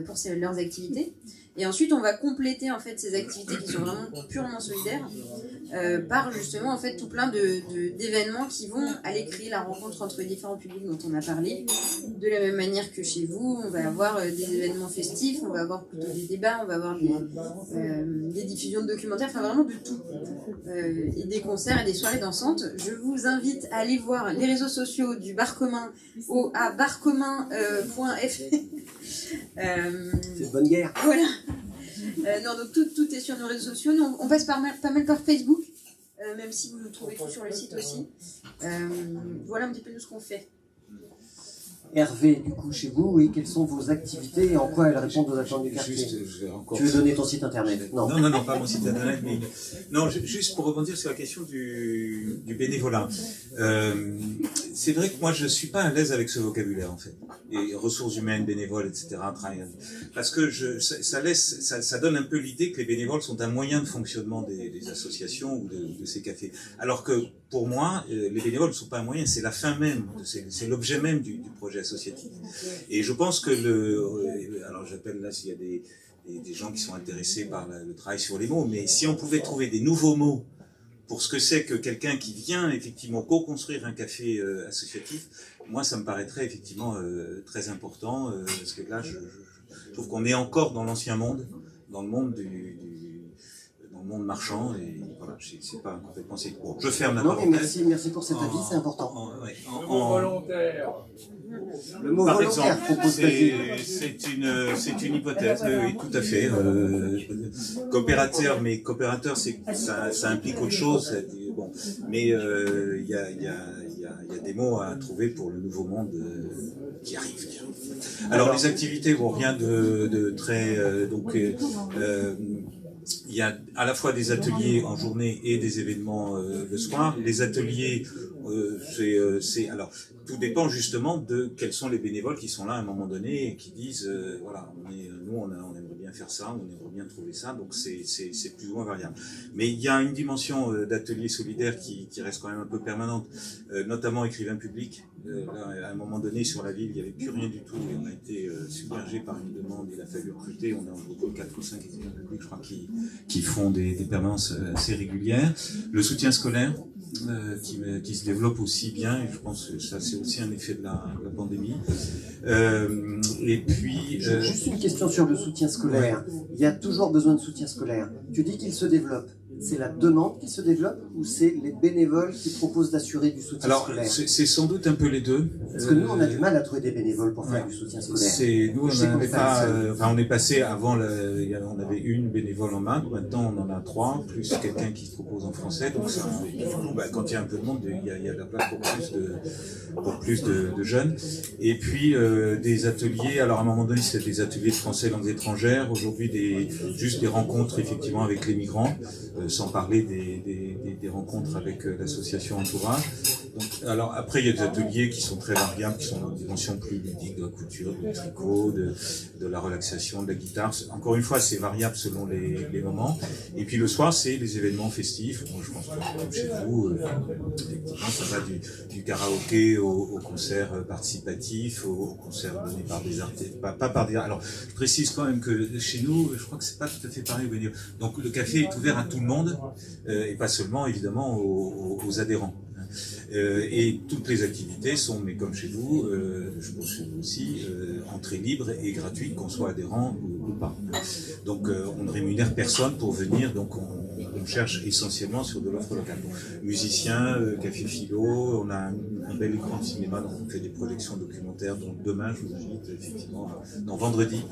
pour leurs activités. Et ensuite, on va compléter en fait ces activités qui sont vraiment purement solidaires par justement en fait tout plein d'événements qui vont aller créer la rencontre entre les différents publics dont on a parlé. De la même manière que chez vous, on va avoir des événements festifs, on va avoir plutôt des débats, on va avoir des diffusions de documentaires, enfin vraiment de tout. Et des concerts et des soirées dansantes. Je vous invite à aller voir les réseaux sociaux du Bar Commun à barcommun.fr. C'est de bonne guerre. Voilà. Non, donc tout est sur nos réseaux sociaux. Nous, on passe pas mal par Facebook, même si vous trouvez tout sur le site aussi. Voilà un petit peu nous ce qu'on fait. Hervé, du coup, chez vous, et quelles sont vos activités et en quoi elles répondent aux attentes du quartier? Tu veux donner ton site internet? Non, pas mon site internet, mais non, juste pour rebondir sur la question du bénévolat. C'est vrai que moi, je suis pas à l'aise avec ce vocabulaire, en fait. Et ressources humaines, bénévoles, etc. Parce que ça donne un peu l'idée que les bénévoles sont un moyen de fonctionnement des associations ou de ces cafés. Alors que, pour moi, les bénévoles ne sont pas un moyen, c'est la fin même, c'est l'objet même du projet associatif. Et je pense que alors j'appelle là s'il y a des gens qui sont intéressés par le travail sur les mots, mais si on pouvait trouver des nouveaux mots pour ce que c'est que quelqu'un qui vient effectivement co-construire un café associatif, moi ça me paraîtrait effectivement très important, parce que là je trouve qu'on est encore dans l'ancien monde, dans le monde dans le monde marchand, et voilà, c'est pas complètement c'est. Bon, je ferme la parenthèse. Mais merci pour cet avis, c'est important. Le mot volontaire. Le mot par volontaire, exemple, c'est une hypothèse, oui, tout à fait. Coopérateur, mais coopérateur, ça implique autre chose. Bon, mais il y a des mots à trouver pour le nouveau monde qui arrive. Alors les activités, bon, rien de très il y a à la fois des ateliers en journée et des événements le soir. Les ateliers, alors tout dépend justement de quels sont les bénévoles qui sont là à un moment donné et qui disent voilà, on aimerait bien faire ça, on aimerait bien trouver ça, donc c'est plus ou moins variable. Mais il y a une dimension d'atelier solidaire qui reste quand même un peu permanente, notamment écrivain public. Là, à un moment donné, sur la ville, il n'y avait plus rien du tout et on a été submergé par une demande. Il a fallu recruter. On a en gros 4 ou 5 écrivains publics, je crois, qui font des permanences assez régulières. Le soutien scolaire qui se développe aussi bien, et je pense que ça c'est aussi un effet de la pandémie. Et puis juste une question sur le soutien scolaire. Ouais. Il y a toujours besoin de soutien scolaire. Tu dis qu'il se développe. C'est la demande qui se développe ou c'est les bénévoles qui proposent d'assurer du soutien scolaire? Alors, c'est sans doute un peu les deux. Parce que nous, on a du mal à trouver des bénévoles pour faire du soutien scolaire. Nous, on est passé avant, on avait une bénévole en main, maintenant on en a 3, plus quelqu'un qui se propose en français. Donc, quand il y a un peu de monde, il y a de la place pour plus de jeunes. Et puis, des ateliers, alors à un moment donné, c'était des ateliers de français langues étrangères. Aujourd'hui, juste des rencontres, effectivement, avec les migrants. Sans parler des rencontres avec l'association Entourage. Donc, alors après, il y a des ateliers qui sont très variables, qui sont dans une dimension plus ludique, de la couture, du tricot, de la relaxation, de la guitare. Encore une fois, c'est variable selon les moments. Et puis le soir, c'est les événements festifs. Moi, je pense que comme chez vous, effectivement, ça va du karaoké au concert participatif, au concert donné par des artistes, pas par des. Alors, je précise quand même que chez nous, je crois que c'est pas tout à fait pareil. Donc, le café est ouvert à tout le monde et pas seulement évidemment aux adhérents. Et toutes les activités sont, mais comme chez vous, je pense chez vous aussi, entrée libre et gratuite, qu'on soit adhérent ou pas. Donc on ne rémunère personne pour venir, donc on cherche essentiellement sur de l'offre locale. Musiciens, café philo, on a un bel écran de cinéma, donc on fait des projections documentaires, donc demain je vous invite effectivement, vendredi,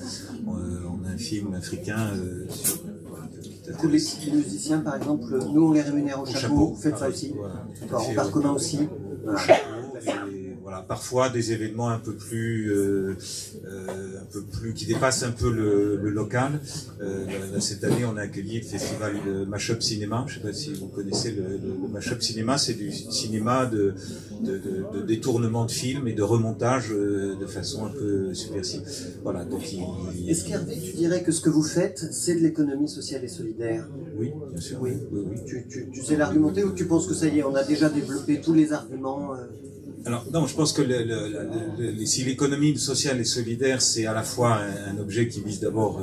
on a un film africain sur... Pour les musiciens, par exemple, nous on les rémunère au chapeau, vous faites ça aussi, en bar commun aussi. Voilà, parfois des événements un peu plus qui dépassent un peu le local. Cette année, on a accueilli le festival de Mashup Cinéma. Je ne sais pas si vous connaissez le Mashup Cinéma, c'est du cinéma de détournement de films et de remontage de façon un peu subversive. Voilà. Donc, est-ce qu'Hervé, tu dirais que ce que vous faites, c'est de l'économie sociale et solidaire? Oui, bien sûr. Oui. Tu sais l'argumenter ou tu penses que ça y est, on a déjà développé tous les arguments? Alors non, je pense que si l'économie sociale et solidaire, c'est à la fois un objet qui vise d'abord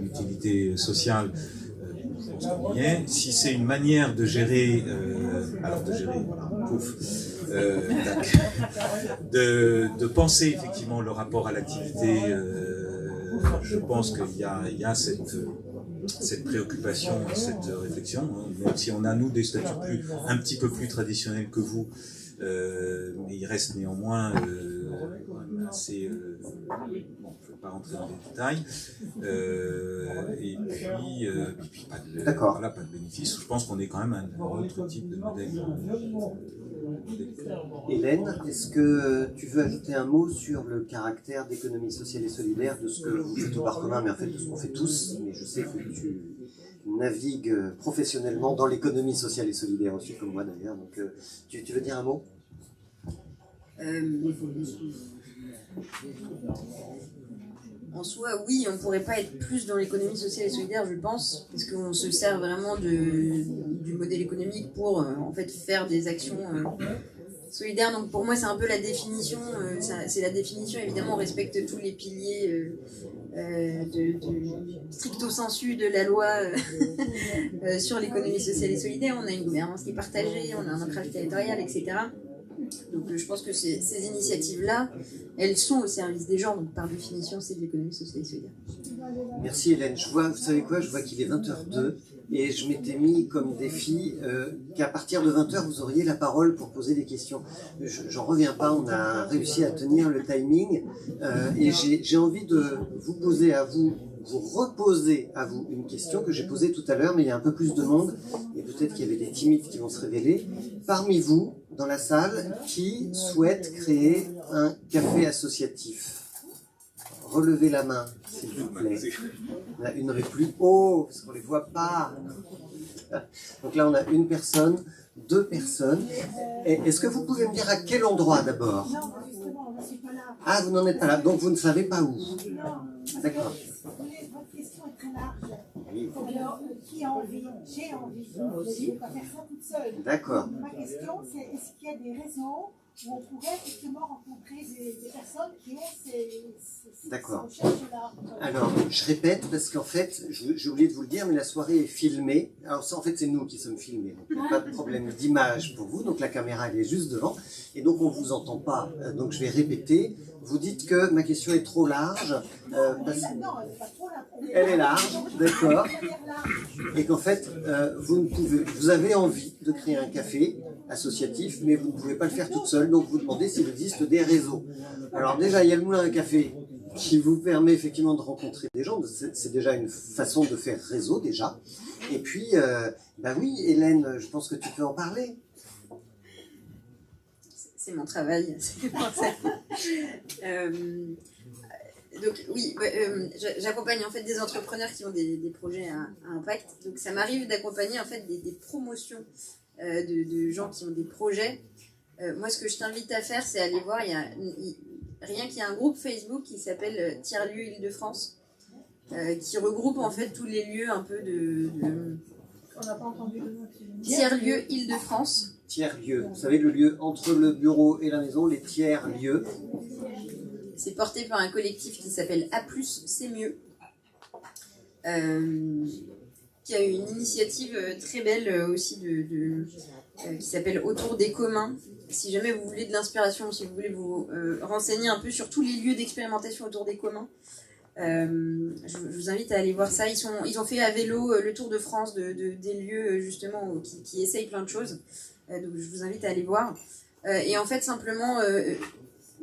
l'utilité sociale, je pense qu'on y est. Si c'est une manière de gérer, de penser effectivement le rapport à l'activité, je pense qu'il y a cette préoccupation, cette réflexion, même si on a nous des statuts un petit peu plus traditionnels que vous. Mais il reste néanmoins assez... pas rentrer dans les détails. Et puis pas de, D'accord. voilà, pas de bénéfice. Je pense qu'on est quand même un autre type de modèle. Hélène, est-ce que tu veux ajouter un mot sur le caractère d'économie sociale et solidaire de ce que vous faites au bar commun, mais en fait de ce qu'on fait tous, mais je sais que tu navigues professionnellement dans l'économie sociale et solidaire aussi, comme moi d'ailleurs, donc tu veux dire un mot? En soi, oui, on ne pourrait pas être plus dans l'économie sociale et solidaire, je pense, parce qu'on se sert vraiment du modèle économique pour en fait faire des actions solidaires. Donc pour moi, c'est un peu la définition. C'est la définition. Évidemment, on respecte tous les piliers de stricto sensu de la loi sur l'économie sociale et solidaire. On a une gouvernance qui est partagée, on a un ancrage territorial, etc. Donc je pense que ces initiatives-là, elles sont au service des gens, donc par définition, c'est de l'économie sociale et solidaire. Merci Hélène. Vous savez quoi, je vois qu'il est 20h02 et je m'étais mis comme défi qu'à partir de 20h, vous auriez la parole pour poser des questions. J'en reviens pas, on a réussi à tenir le timing et j'ai envie de vous poser à vous reposer à vous une question que j'ai posée tout à l'heure, mais il y a un peu plus de monde et peut-être qu'il y avait des timides qui vont se révéler. Parmi vous, dans la salle, qui souhaite créer un café associatif? Relevez la main, s'il vous plaît. Il y en a une avec plus haut, parce qu'on ne les voit pas. Donc là, on a une personne, deux personnes. Est-ce que vous pouvez me dire à quel endroit d'abord? Non, justement, je ne suis pas là. Ah, vous n'en êtes pas là, donc vous ne savez pas où. Non. D'accord. Votre question est très large. Oui. Alors, qui a envie? J'ai envie. Je ne vais pas faire ça toute seule. D'accord. Ma question, c'est est-ce qu'il y a des réseaux où on pourrait effectivement rencontrer des personnes qui ont ces recherches-là? Alors, je répète, parce qu'en fait, j'ai oublié de vous le dire, mais la soirée est filmée. Alors ça, en fait, c'est nous qui sommes filmés. Donc, il n'y a pas de problème d'image pour vous. Donc, la caméra, elle est juste devant. Et donc, on ne vous entend pas. Donc, je vais répéter. Vous dites que ma question est trop large. Non, elle n'est pas trop large. Elle est large, d'accord. Et qu'en fait, vous avez envie de créer un café associatif, mais vous ne pouvez pas le faire toute seule, donc vous demandez s'il existe des réseaux. Alors déjà, il y a le Moulin à Café qui vous permet effectivement de rencontrer des gens, c'est déjà une façon de faire réseau déjà. Et puis, bah oui, Hélène, je pense que tu peux en parler. C'est mon travail, c'est pour ça. Donc oui, j'accompagne en fait des entrepreneurs qui ont des projets à impact. Donc ça m'arrive d'accompagner en fait des promotions de gens qui ont des projets. Moi, ce que je t'invite à faire, c'est aller voir. Il y a un groupe Facebook qui s'appelle Tiers-lieux Île-de-France, qui regroupe en fait tous les lieux un peu de On n'a pas entendu le mot. Tiers-lieux Île-de-France. Tiers-lieu, vous savez, le lieu entre le bureau et la maison, les tiers-lieux. C'est porté par un collectif qui s'appelle A+, c'est mieux, qui a une initiative très belle aussi qui s'appelle Autour des communs. Si jamais vous voulez de l'inspiration, si vous voulez vous renseigner un peu sur tous les lieux d'expérimentation autour des communs, je vous invite à aller voir ça. Ils ont fait à vélo le tour de France des lieux justement qui essayent plein de choses. Donc je vous invite à aller voir. Et en fait, simplement...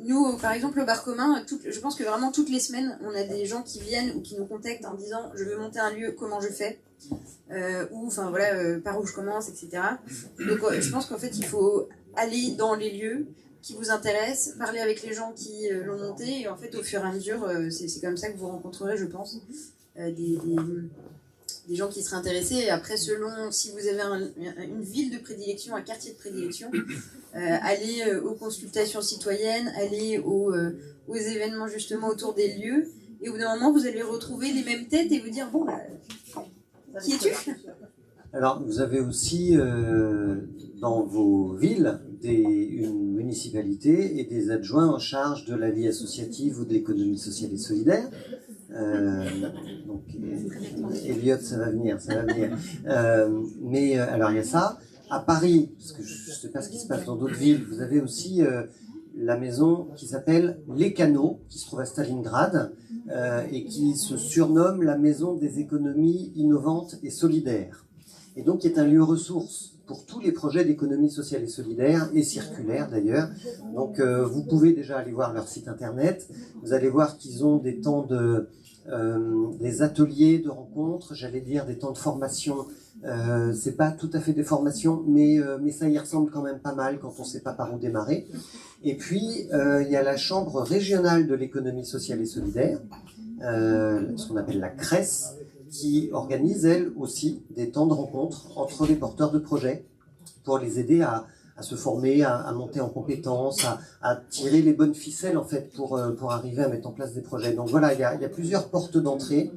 nous, par exemple, au bar commun, je pense que vraiment toutes les semaines, on a des gens qui viennent ou qui nous contactent en disant « je veux monter un lieu, comment je fais ?» ou enfin voilà, par où je commence, etc. Donc je pense qu'en fait, il faut aller dans les lieux qui vous intéressent, parler avec les gens qui l'ont monté, et en fait, au fur et à mesure, c'est comme ça que vous rencontrerez, je pense, des gens qui seraient intéressés. Et après, selon si vous avez une ville de prédilection, un quartier de prédilection, allez aux consultations citoyennes, allez aux événements justement autour des lieux, et au bout d'un moment, vous allez retrouver les mêmes têtes et vous dire « bon, bah, qui es-tu » Alors, vous avez aussi dans vos villes une municipalité et des adjoints en charge de la vie associative ou de l'économie sociale et solidaire. Donc, Elliot, ça va venir. Mais alors, il y a ça. À Paris, parce que je ne sais pas ce qui se passe dans d'autres villes, vous avez aussi la maison qui s'appelle Les Canaux, qui se trouve à Stalingrad, et qui se surnomme la maison des économies innovantes et solidaires. et donc qui est un lieu ressource pour tous les projets d'économie sociale et solidaire, et circulaire d'ailleurs. Donc vous pouvez déjà aller voir leur site internet, vous allez voir qu'ils ont des temps des ateliers de rencontres, j'allais dire des temps de formation. C'est pas tout à fait des formations, mais ça y ressemble quand même pas mal quand on sait pas par où démarrer. Et puis il y a la Chambre régionale de l'économie sociale et solidaire, ce qu'on appelle la CRES, qui organise elle aussi des temps de rencontre entre les porteurs de projets pour les aider à se former, à monter en compétences, à tirer les bonnes ficelles en fait pour arriver à mettre en place des projets. Donc voilà, il y a plusieurs portes d'entrée.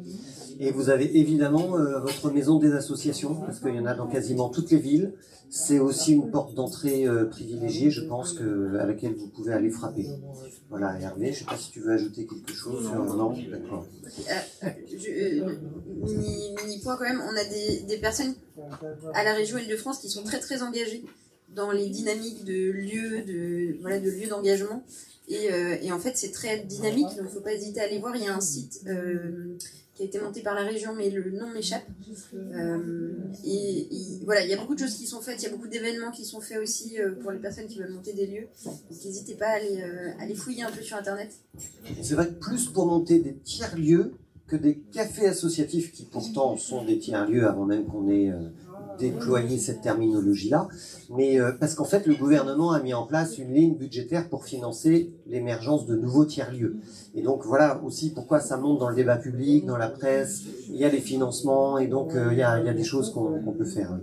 Et vous avez évidemment votre maison des associations, parce qu'il y en a dans quasiment toutes les villes. C'est aussi une porte d'entrée privilégiée, je pense, à laquelle vous pouvez aller frapper. Voilà, Hervé, je ne sais pas si tu veux ajouter quelque chose. Non, d'accord. Mini point quand même, on a des personnes à la région Île-de-France qui sont très très engagées dans les dynamiques de lieux d'engagement. Et en fait, c'est très dynamique, donc il ne faut pas hésiter à aller voir. Il y a un site qui a été monté par la région, mais le nom m'échappe. Voilà, il y a beaucoup de choses qui sont faites, il y a beaucoup d'événements qui sont faits aussi pour les personnes qui veulent monter des lieux. Donc n'hésitez pas à aller fouiller un peu sur Internet. C'est vrai que plus pour monter des tiers-lieux que des cafés associatifs qui pourtant sont des tiers-lieux avant même qu'on ait déployé cette terminologie-là, mais parce qu'en fait le gouvernement a mis en place une ligne budgétaire pour financer l'émergence de nouveaux tiers-lieux. Et donc voilà aussi pourquoi ça monte dans le débat public, dans la presse, il y a les financements et donc il y a des choses qu'on peut faire.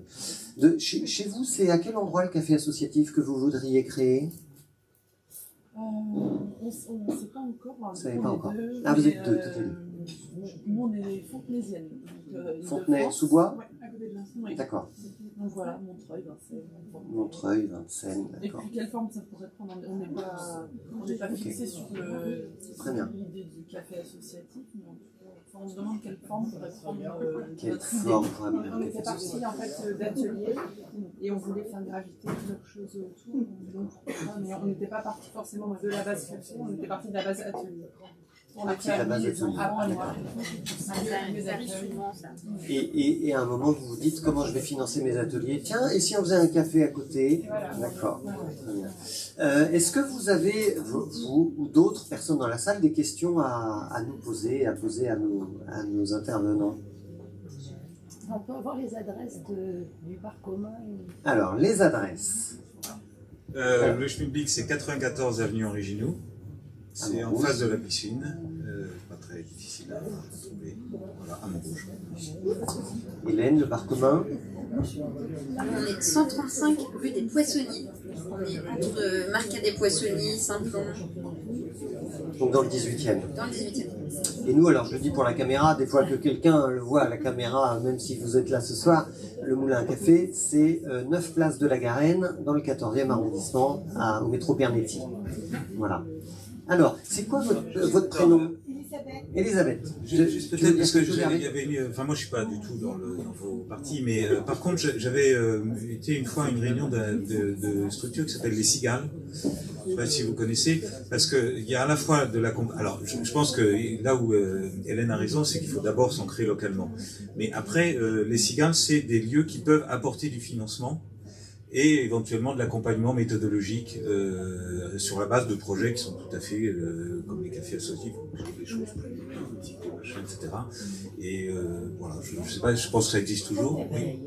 Chez vous, c'est à quel endroit le café associatif que vous voudriez créer ? On ne sait pas encore. Vous ne savez pas encore. Ah, vous êtes deux, nous, on est fontenaisiennes. Fontenay-sous-Bois ? Oui, à côté de Vincennes. Oui. D'accord. Donc voilà, Montreuil, Vincennes. Montreuil, Vincennes, Et d'accord. puis quelle forme ça pourrait prendre? On n'est pas fixé sur l'idée du café associatif, mais on se demande quelle forme pourrait prendre. Quelle forme pourrait prendre? On était parti en fait d'ateliers et on voulait faire graviter plusieurs choses autour. Donc, mais on n'était pas parti forcément de la base café, on était parti de la base atelier. Et à un moment, vous vous dites comment je vais financer mes ateliers. Tiens, et si on faisait un café à côté? D'accord. Très bien. Est-ce que vous avez, vous ou d'autres personnes dans la salle, des questions à nous poser, à poser à nos intervenants? On peut avoir les adresses du bar commun. Alors, les adresses. Le Schmilblick, c'est 94 avenue Henri Ginoux. C'est en face de la piscine. Pas très difficile à trouver. Voilà, à Montrouge. Hélène, le bar commun. On est 135 rue des Poissonniers. On est entre Marcat des Poissonniers, Saint-Plon. Donc dans le 18e. Dans le 18e. Et nous, alors je le dis pour la caméra, des fois que quelqu'un le voit à la caméra, même si vous êtes là ce soir, le Moulin à Café, c'est 9 places de la Garenne, dans le 14e arrondissement, au métro Pernetti. Voilà. Alors, c'est quoi votre prénom? Elisabeth. Juste peut-être parce que il y avait mis, enfin moi je suis pas du tout dans vos partis, mais par contre j'avais été une fois à une réunion de structure qui s'appelle les Cigales. Je sais pas si vous connaissez, parce que il y a à la fois de la alors je pense que là où Hélène a raison, c'est qu'il faut d'abord s'ancrer localement. Mais après les Cigales, c'est des lieux qui peuvent apporter du financement et éventuellement de l'accompagnement méthodologique sur la base de projets qui sont tout à fait comme les cafés associatifs, des choses plus petites, etc. Et voilà, je sais pas, je pense que ça existe toujours. Oui.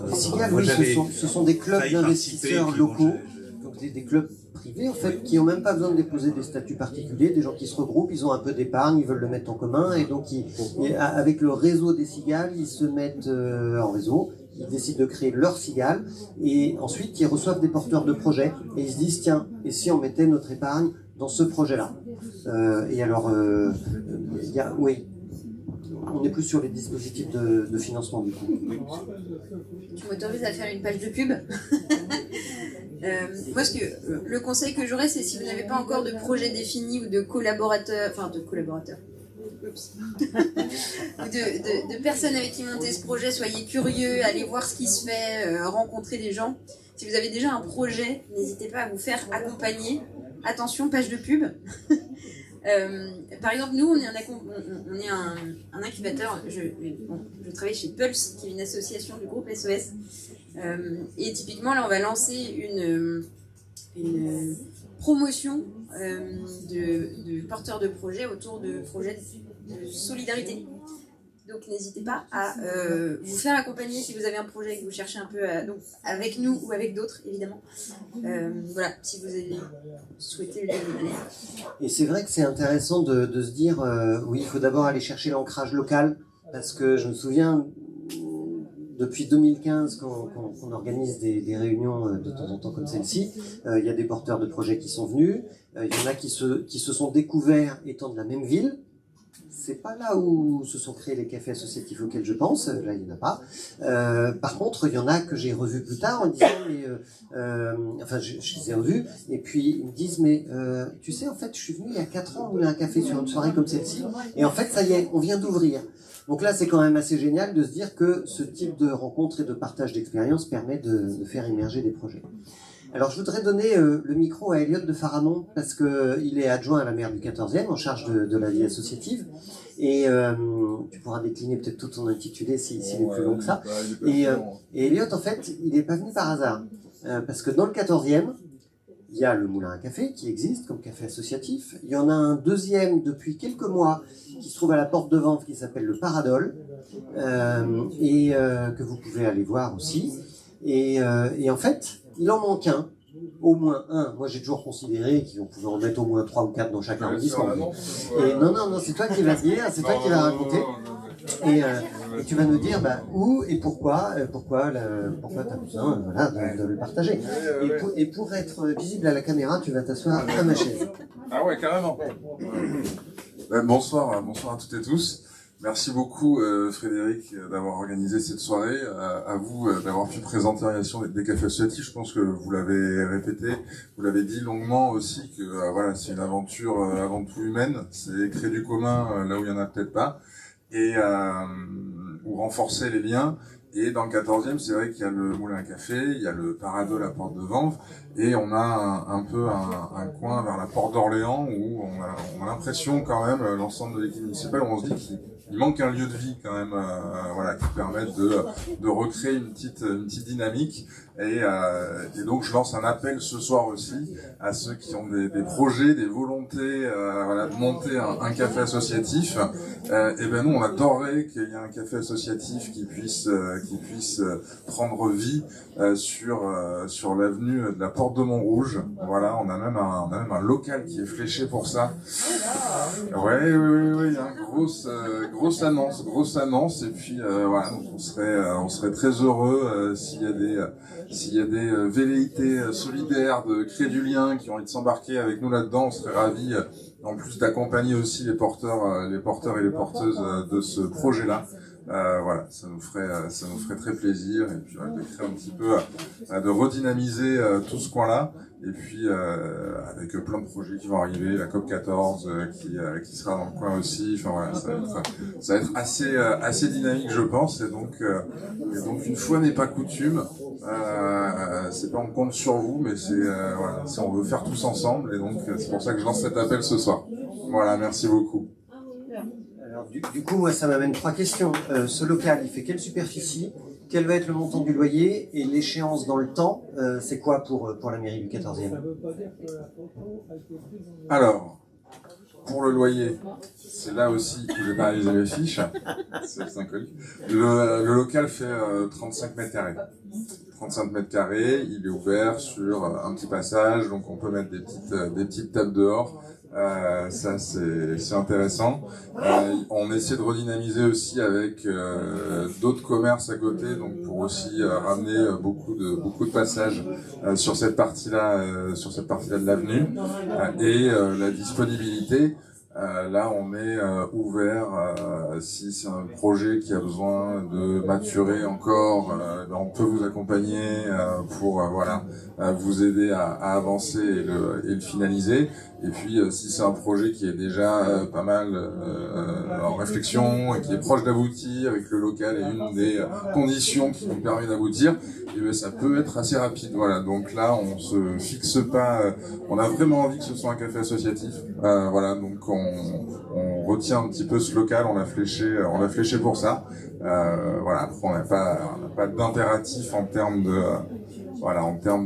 Les Cigales, oui, ce sont des clubs d'investisseurs locaux, donc des clubs privés en fait, qui n'ont même pas besoin de déposer des statuts particuliers, des gens qui se regroupent, ils ont un peu d'épargne, ils veulent le mettre en commun, et donc avec le réseau des Cigales, ils se mettent en réseau. Ils décident de créer leur cigale et ensuite ils reçoivent des porteurs de projets et ils se disent tiens, et si on mettait notre épargne dans ce projet-là et alors, oui, on est plus sur les dispositifs de financement du coup. Tu m'autorises à faire une page de pub. Moi, le conseil que j'aurais, c'est si vous n'avez pas encore de projet défini ou de collaborateurs, de personnes avec qui monter ce projet, soyez curieux, allez voir ce qui se fait, rencontrer des gens. Si vous avez déjà un projet, n'hésitez pas à vous faire accompagner. Attention, page de pub. Par exemple, nous, on est un incubateur. Je travaille chez Pulse, qui est une association du groupe SOS. Et typiquement, là, on va lancer une promotion de porteurs de projets autour de projets de solidarité. Donc n'hésitez pas à vous faire accompagner si vous avez un projet et que vous cherchez un peu donc avec nous ou avec d'autres évidemment. Voilà, si vous avez souhaité le développer. Et c'est vrai que c'est intéressant de se dire oui, il faut d'abord aller chercher l'ancrage local, parce que je me souviens depuis 2015 quand on organise des réunions de temps en temps comme celle-ci, il y a des porteurs de projets qui sont venus, il y en a qui se sont découverts étant de la même ville. C'est pas là où se sont créés les cafés associatifs auxquels je pense, là il n'y en a pas. Par contre, il y en a que j'ai revus plus tard en disant, enfin je les ai revus, et puis ils me disent, mais tu sais, en fait, je suis venu il y a 4 ans rouler un café sur une soirée comme celle-ci, et en fait, ça y est, on vient d'ouvrir. Donc là, c'est quand même assez génial de se dire que ce type de rencontre et de partage d'expérience permet de faire émerger des projets. Alors, je voudrais donner le micro à Elliot de Faramond, parce qu'il est adjoint à la maire du 14e, en charge de la vie associative. Et tu pourras décliner peut-être tout ton intitulé s'il est plus long que ça. Et Elliot, en fait, il n'est pas venu par hasard. Parce que dans le 14e, il y a le Moulin à Café qui existe comme café associatif. Il y en a un deuxième depuis quelques mois qui se trouve à la porte de Vanves qui s'appelle le Paradol, et que vous pouvez aller voir aussi. Et en fait, il en manque un, au moins un. Moi, j'ai toujours considéré qu'on pouvait en mettre au moins 3 ou 4 dans chaque arrondissement. Et non, c'est toi qui vas dire, c'est toi qui vas raconter. Et tu vas nous dire où et pourquoi tu as besoin de le partager. Et pour être visible à la caméra, tu vas t'asseoir à ma chaise. Ah ouais, carrément. Bonsoir à toutes et tous. Merci beaucoup Frédéric d'avoir organisé cette soirée, à vous d'avoir pu présenter l'organisation des cafés associatifs. Je pense que vous l'avez répété, vous l'avez dit longuement aussi, que voilà, c'est une aventure avant tout humaine, c'est créer du commun là où il y en a peut-être pas, et ou renforcer les liens. Et dans le 14e, c'est vrai qu'il y a le Moulin à Café, il y a le Paradol à la porte de Vanves, et on a un peu un coin vers la porte d'Orléans où on a l'impression quand même, l'ensemble de l'équipe municipale, où on se dit qu'il manque un lieu de vie quand même, voilà, qui permette de recréer une petite dynamique. Et donc je lance un appel ce soir aussi à ceux qui ont des projets, des volontés, voilà, de monter un café associatif. Et ben nous on adorerait qu'il y ait un café associatif qui puisse prendre vie sur l'avenue de la Porte de Montrouge. Voilà, on a même un local qui est fléché pour ça. Ouais, hein, grosse annonce. Et puis voilà, donc on serait très heureux s'il y a des velléités solidaires de créer du lien qui ont envie de s'embarquer avec nous là-dedans. On serait ravis, en plus d'accompagner aussi les porteurs et les porteuses de ce projet-là. Voilà, ça nous ferait très plaisir, et puis de créer un petit peu, de redynamiser tout ce coin-là, et puis avec plein de projets qui vont arriver, la COP 14 qui sera dans le coin aussi. Enfin voilà, ça va être assez dynamique, je pense, et donc une fois n'est pas coutume, c'est pas on compte sur vous, mais voilà, on veut faire tous ensemble, et donc c'est pour ça que je lance cet appel ce soir. Voilà, merci beaucoup. Alors, du coup, moi, ça m'amène 3 questions. Ce local, il fait quelle superficie? Quel va être le montant du loyer? Et l'échéance dans le temps, c'est quoi pour la mairie du 14e? Alors, pour le loyer, c'est là aussi où j'ai pas réalisé mes fiches. C'est inconnu. Le local fait 35 mètres carrés. 35 mètres carrés, il est ouvert sur un petit passage, donc on peut mettre des petites tables dehors. Ça c'est intéressant. On essaie de redynamiser aussi avec d'autres commerces à côté, donc pour aussi ramener beaucoup de passages sur cette partie-là de l'avenue, et la disponibilité. Là, on est ouvert, si c'est un projet qui a besoin de maturer encore, ben on peut vous accompagner pour vous aider à avancer et le finaliser. Et puis, si c'est un projet qui est déjà pas mal en réflexion et qui est proche d'aboutir et que le local est une des conditions qui nous permet d'aboutir, et ben ça peut être assez rapide. Voilà. Donc là, on se fixe pas. On a vraiment envie que ce soit un café associatif. Donc on retient un petit peu ce local. On l'a fléché pour ça. Après, on n'a pas d'impératif en termes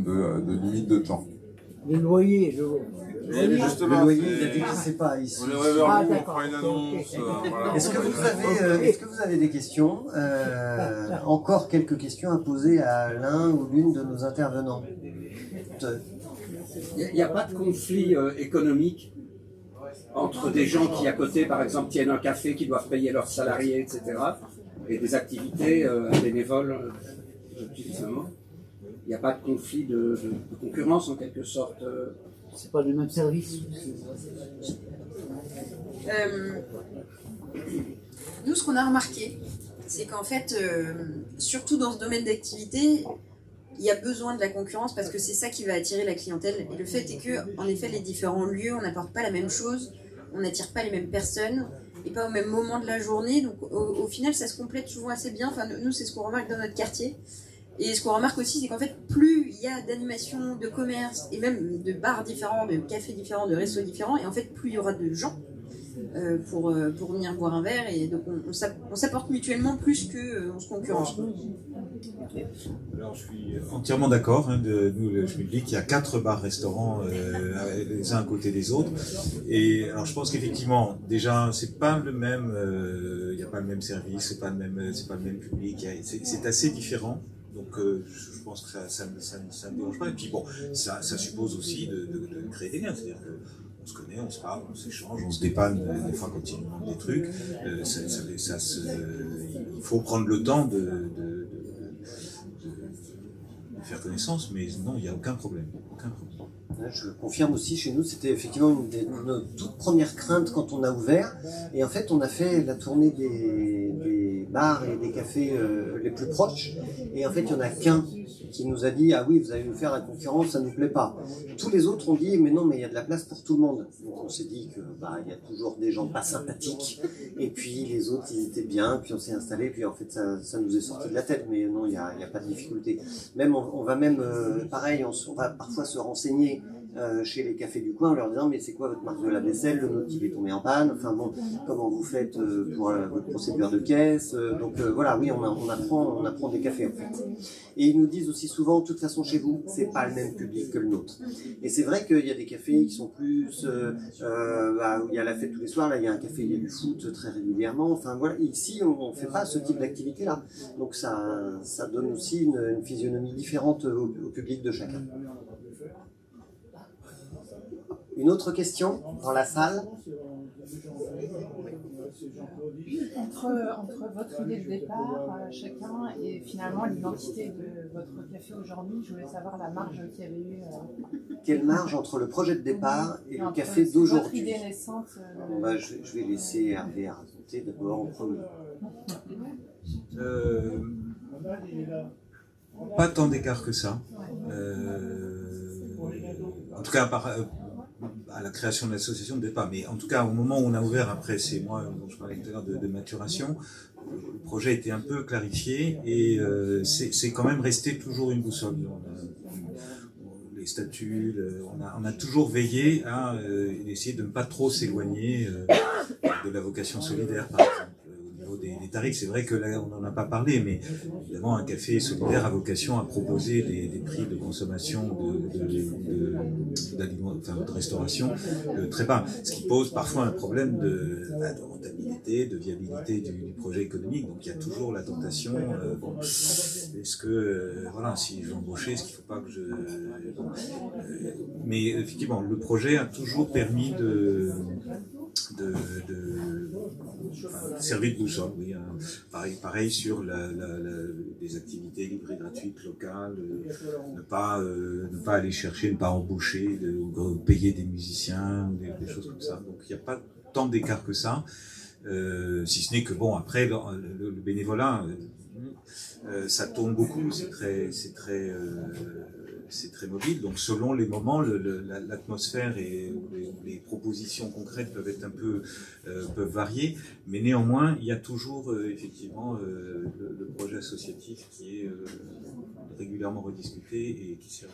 de limite de temps. Le loyer, Le loyer, il a dit qu'il ne sait pas ici. On viendrait vers vous, on fera une annonce. Est-ce que vous avez des questions encore quelques questions à poser à l'un ou l'une de nos intervenants? Il n'y a pas de conflit économique entre des gens qui, à côté, par exemple, tiennent un café, qui doivent payer leurs salariés, etc., et des activités bénévoles, j'utilise le mot. Il n'y a pas de conflit de concurrence, en quelque sorte. C'est pas le même service. Nous, ce qu'on a remarqué, c'est qu'en fait, surtout dans ce domaine d'activité, il y a besoin de la concurrence parce que c'est ça qui va attirer la clientèle. Et le fait est que, en effet, les différents lieux, on n'apporte pas la même chose, on n'attire pas les mêmes personnes et pas au même moment de la journée. Donc, au final, ça se complète souvent assez bien. Enfin, nous, c'est ce qu'on remarque dans notre quartier. Et ce qu'on remarque aussi, c'est qu'en fait, plus il y a d'animations, de commerces, et même de bars différents, de cafés différents, de restos différents, et en fait, plus il y aura de gens pour venir boire un verre, et donc on s'apporte mutuellement plus qu'on se concurrence. Alors, je suis entièrement d'accord. Nous, le public, il y a 4 bars-restaurants les uns à côté des autres. Et alors, je pense qu'effectivement, déjà, c'est pas le même, il n'y a pas le même service, c'est pas le même public. C'est assez différent. Donc, je pense que ça ne dérange pas. Et puis bon, ça suppose aussi de créer des liens. C'est-à-dire qu'on se connaît, on se parle, on s'échange, on se dépanne des fois quand il nous manque des trucs. Il faut prendre le temps de faire connaissance, mais non, il n'y a aucun problème. Je confirme aussi, chez nous, c'était effectivement une de nos toutes premières craintes quand on a ouvert. Et en fait, on a fait la tournée des bars et des cafés les plus proches. Et en fait, il n'y en a qu'un qui nous a dit « Ah oui, vous allez nous faire la concurrence, ça ne nous plaît pas ». Tous les autres ont dit « Mais non, mais il y a de la place pour tout le monde ». Donc on s'est dit que il y a toujours des gens pas sympathiques. Et puis les autres, ils étaient bien. Puis on s'est installé. Puis en fait, ça nous est sorti de la tête. Mais non, il n'y a pas de difficulté. Même, on va même, pareil, on va parfois se renseigner chez les cafés du coin en leur disant mais c'est quoi votre marque de la vaisselle, le nôtre il est tombé en panne, enfin bon, comment vous faites pour votre procédure de caisse, oui, on apprend des cafés en fait. Et ils nous disent aussi souvent, de toute façon chez vous, c'est pas le même public que le nôtre. Et c'est vrai qu'il y a des cafés qui sont plus, où il y a la fête tous les soirs, là il y a un café, il y a du foot très régulièrement, enfin voilà, ici on fait pas ce type d'activité là, donc ça donne aussi une physionomie différente au public de chacun. Une autre question dans la salle? Entre votre idée de départ, chacun, et finalement l'identité de votre café aujourd'hui, je voulais savoir la marge qu'il y avait eu. Quelle marge entre le projet de départ et le café d'aujourd'hui? Votre idée naissante. Je vais laisser Hervé raconter d'abord en premier. Pas tant d'écart que ça. En tout cas, à la création de l'association de départ, mais en tout cas au moment où on a ouvert, après c'est moi dont je parlais tout à l'heure de maturation, le projet était un peu clarifié et c'est quand même resté toujours une boussole. Les statuts, on a toujours veillé à essayer de ne pas trop s'éloigner de la vocation solidaire par exemple. Des tarifs, c'est vrai que là on n'en a pas parlé, mais évidemment un café solidaire a vocation à proposer des prix de consommation d'aliments, de restauration très bas, ce qui pose parfois un problème de rentabilité, de viabilité du projet économique. Donc il y a toujours la tentation, est-ce que si je veux embaucher, est-ce qu'il ne faut pas que je... mais effectivement, le projet a toujours permis de servir de boussole, oui. Pareil sur des activités libres et gratuites locales, ne pas aller chercher, ne pas embaucher, payer des musiciens, des choses comme ça. Donc il n'y a tant d'écart que ça. Si ce n'est que bon, après le bénévolat, ça tourne beaucoup, c'est très mobile. Donc selon les moments, l'atmosphère et les propositions concrètes peuvent être peuvent varier. Mais néanmoins, il y a toujours effectivement le projet associatif qui est régulièrement rediscuté et qui sert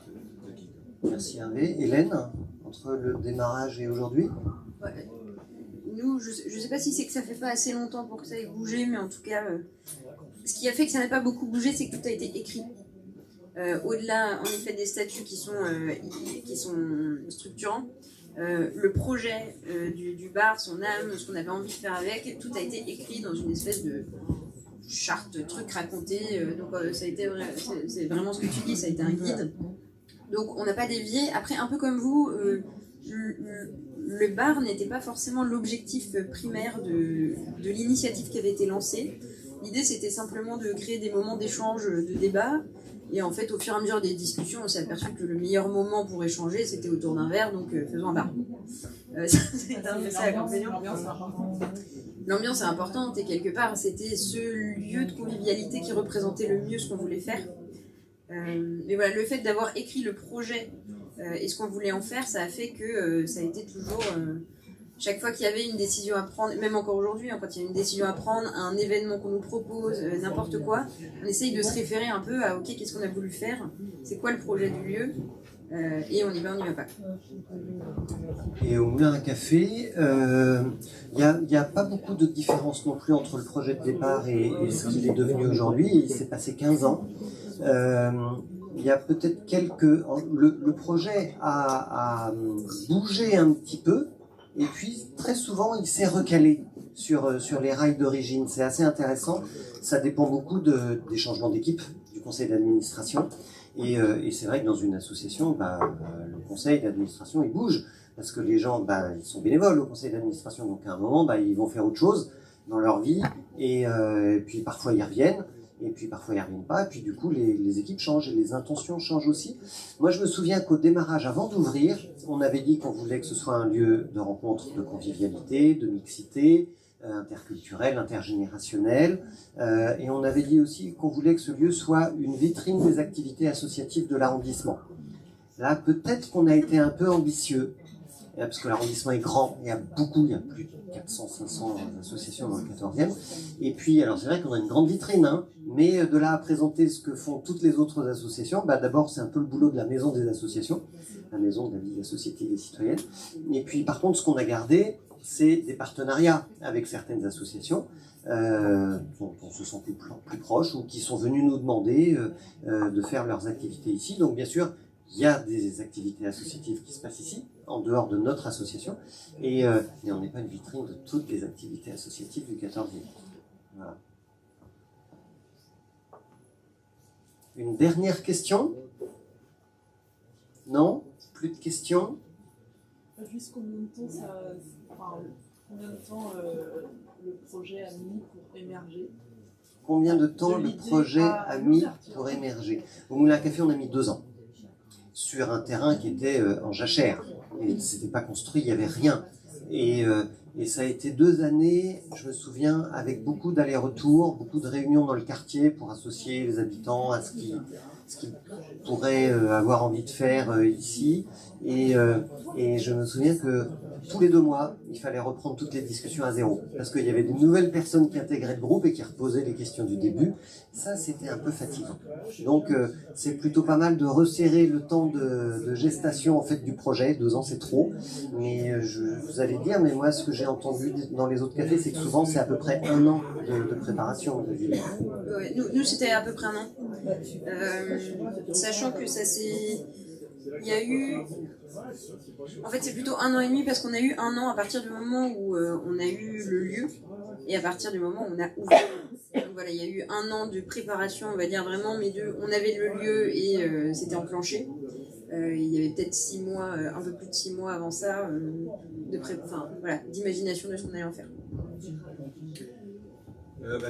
de guide. Merci Hervé. Hélène, entre le démarrage et aujourd'hui? Ouais. Nous, je ne sais pas si c'est que ça fait pas assez longtemps pour que ça ait bougé, mais en tout cas, ce qui a fait que ça n'a pas beaucoup bougé, c'est que tout a été écrit. Au-delà, en effet, des statuts qui sont structurants, le projet du bar, son âme, ce qu'on avait envie de faire avec, tout a été écrit dans une espèce de charte, truc raconté. Donc ça a été c'est vraiment ce que tu dis, ça a été un guide. Donc on n'a pas dévié. Après, un peu comme vous, le bar n'était pas forcément l'objectif primaire de l'initiative qui avait été lancée. L'idée, c'était simplement de créer des moments d'échange, de débat. Et en fait, au fur et à mesure des discussions, on s'est aperçu que le meilleur moment pour échanger, c'était autour d'un verre, donc faisons un bar. C'est un peu ça, l'ambiance est importante, et quelque part, c'était ce lieu de convivialité qui représentait le mieux ce qu'on voulait faire. Mais voilà, le fait d'avoir écrit le projet et ce qu'on voulait en faire, ça a fait que ça a été toujours... chaque fois qu'il y avait une décision à prendre, même encore aujourd'hui, hein, quand il y a une décision à prendre, un événement qu'on nous propose, n'importe quoi, on essaye de se référer un peu à « ok, qu'est-ce qu'on a voulu faire ? C'est quoi le projet du lieu ?» et on y va pas. Et au Moulin à Café, il n'y a pas beaucoup de différence non plus entre le projet de départ et ce qu'il est devenu aujourd'hui. Il s'est passé 15 ans. Il y a peut-être le projet a bougé un petit peu, et puis très souvent il s'est recalé sur les rails d'origine. C'est assez intéressant. Ça dépend beaucoup des changements d'équipe du conseil d'administration. Et c'est vrai que dans une association, le conseil d'administration il bouge, parce que les gens ils sont bénévoles au conseil d'administration, donc à un moment ils vont faire autre chose dans leur vie, et puis parfois ils reviennent. Et puis parfois ils ne reviennent pas, et puis du coup les équipes changent et les intentions changent aussi. Moi je me souviens qu'au démarrage, avant d'ouvrir, on avait dit qu'on voulait que ce soit un lieu de rencontre, de convivialité, de mixité, interculturelle, intergénérationnelle, et on avait dit aussi qu'on voulait que ce lieu soit une vitrine des activités associatives de l'arrondissement. Là peut-être qu'on a été un peu ambitieux, parce que l'arrondissement est grand, il y a plus de 400-500 associations dans le 14e. Et puis, alors c'est vrai qu'on a une grande vitrine, hein, mais de là à présenter ce que font toutes les autres associations, d'abord c'est un peu le boulot de la maison des associations, la maison de la vie associative et citoyenne. Et puis par contre, ce qu'on a gardé, c'est des partenariats avec certaines associations dont on se sent plus proche, ou qui sont venues nous demander de faire leurs activités ici. Donc bien sûr, il y a des activités associatives qui se passent ici, en dehors de notre association, et on n'est pas une vitrine de toutes les activités associatives du 14e. Voilà. Une dernière question? Non? Plus de questions? Juste combien de temps le projet a mis pour émerger? Combien de temps le projet a mis pour émerger? Au Moulin à Café, on a mis 2 ans. Sur un terrain qui était en jachère. Et c'était pas construit, il n'y avait rien. Et ça a été 2 années, je me souviens, avec beaucoup d'allers-retours, beaucoup de réunions dans le quartier pour associer les habitants à ce qu'ils pourraient avoir envie de faire ici. Et je me souviens que tous les 2 mois, il fallait reprendre toutes les discussions à zéro. Parce qu'il y avait de nouvelles personnes qui intégraient le groupe et qui reposaient les questions du début. Ça, c'était un peu fatigant. Donc, c'est plutôt pas mal de resserrer le temps de gestation en fait, du projet. 2 ans, c'est trop. Mais vous allez dire, mais moi, ce que j'ai entendu dans les autres cafés, c'est que souvent, c'est à peu près 1 an de préparation. Ouais, nous, c'était à peu près 1 an. Sachant que ça s'est... Il y a eu... En fait, c'est plutôt 1 an et demi parce qu'on a eu 1 an à partir du moment où on a eu le lieu et à partir du moment où on a ouvert. Donc voilà, il y a eu 1 an de préparation, on va dire vraiment, mais on avait le lieu et c'était enclenché. Il y avait peut-être 6 mois, un peu plus de 6 mois avant ça, d'imagination de ce qu'on allait en faire.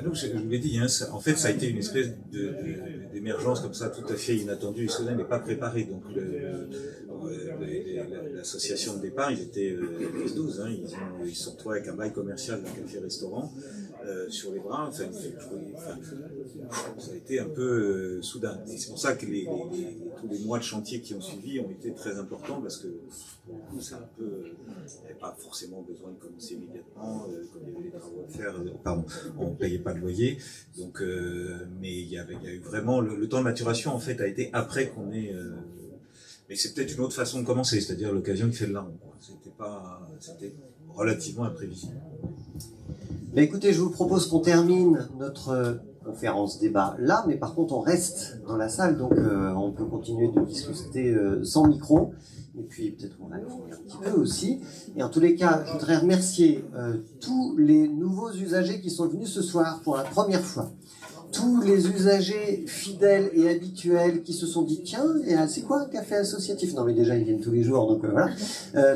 Nous, je vous l'ai dit, hein, en fait, ça a été une espèce d'émergence comme ça, tout à fait inattendue et soudaine, mais pas préparée. Donc, l'association de départ, ils étaient 12, hein, ils se sont retrouvés avec un bail commercial d'un café-restaurant sur les bras. Enfin, ça a été un peu soudain. C'est pour ça que tous les mois de chantier qui ont suivi ont été très importants, parce que c'est un peu, il n'y avait pas forcément besoin de commencer immédiatement, comme il y avait des travaux à faire, on ne payait pas de loyer, donc, mais il y a eu vraiment, le temps de maturation en fait a été après qu'on ait, mais c'est peut-être une autre façon de commencer, c'est-à-dire l'occasion qui fait le larron, c'était relativement imprévisible. Mais écoutez, je vous propose qu'on termine notre conférence débat là, mais par contre on reste dans la salle, donc on peut continuer de discuter sans micro, et puis peut-être on va échanger un petit peu aussi. Et en tous les cas, je voudrais remercier tous les nouveaux usagers qui sont venus ce soir pour la première fois. Tous les usagers fidèles et habituels qui se sont dit « Tiens, c'est quoi un café associatif ?» Non mais déjà ils viennent tous les jours, donc voilà.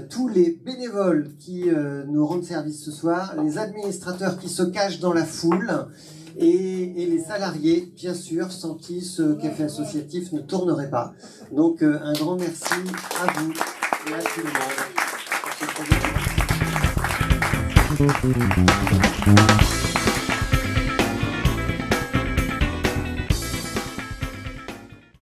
Tous les bénévoles qui nous rendent service ce soir, les administrateurs qui se cachent dans la foule, et les salariés, bien sûr, sans qui ce café associatif ne tournerait pas. Donc un grand merci à vous et à tout le monde pour ce projet.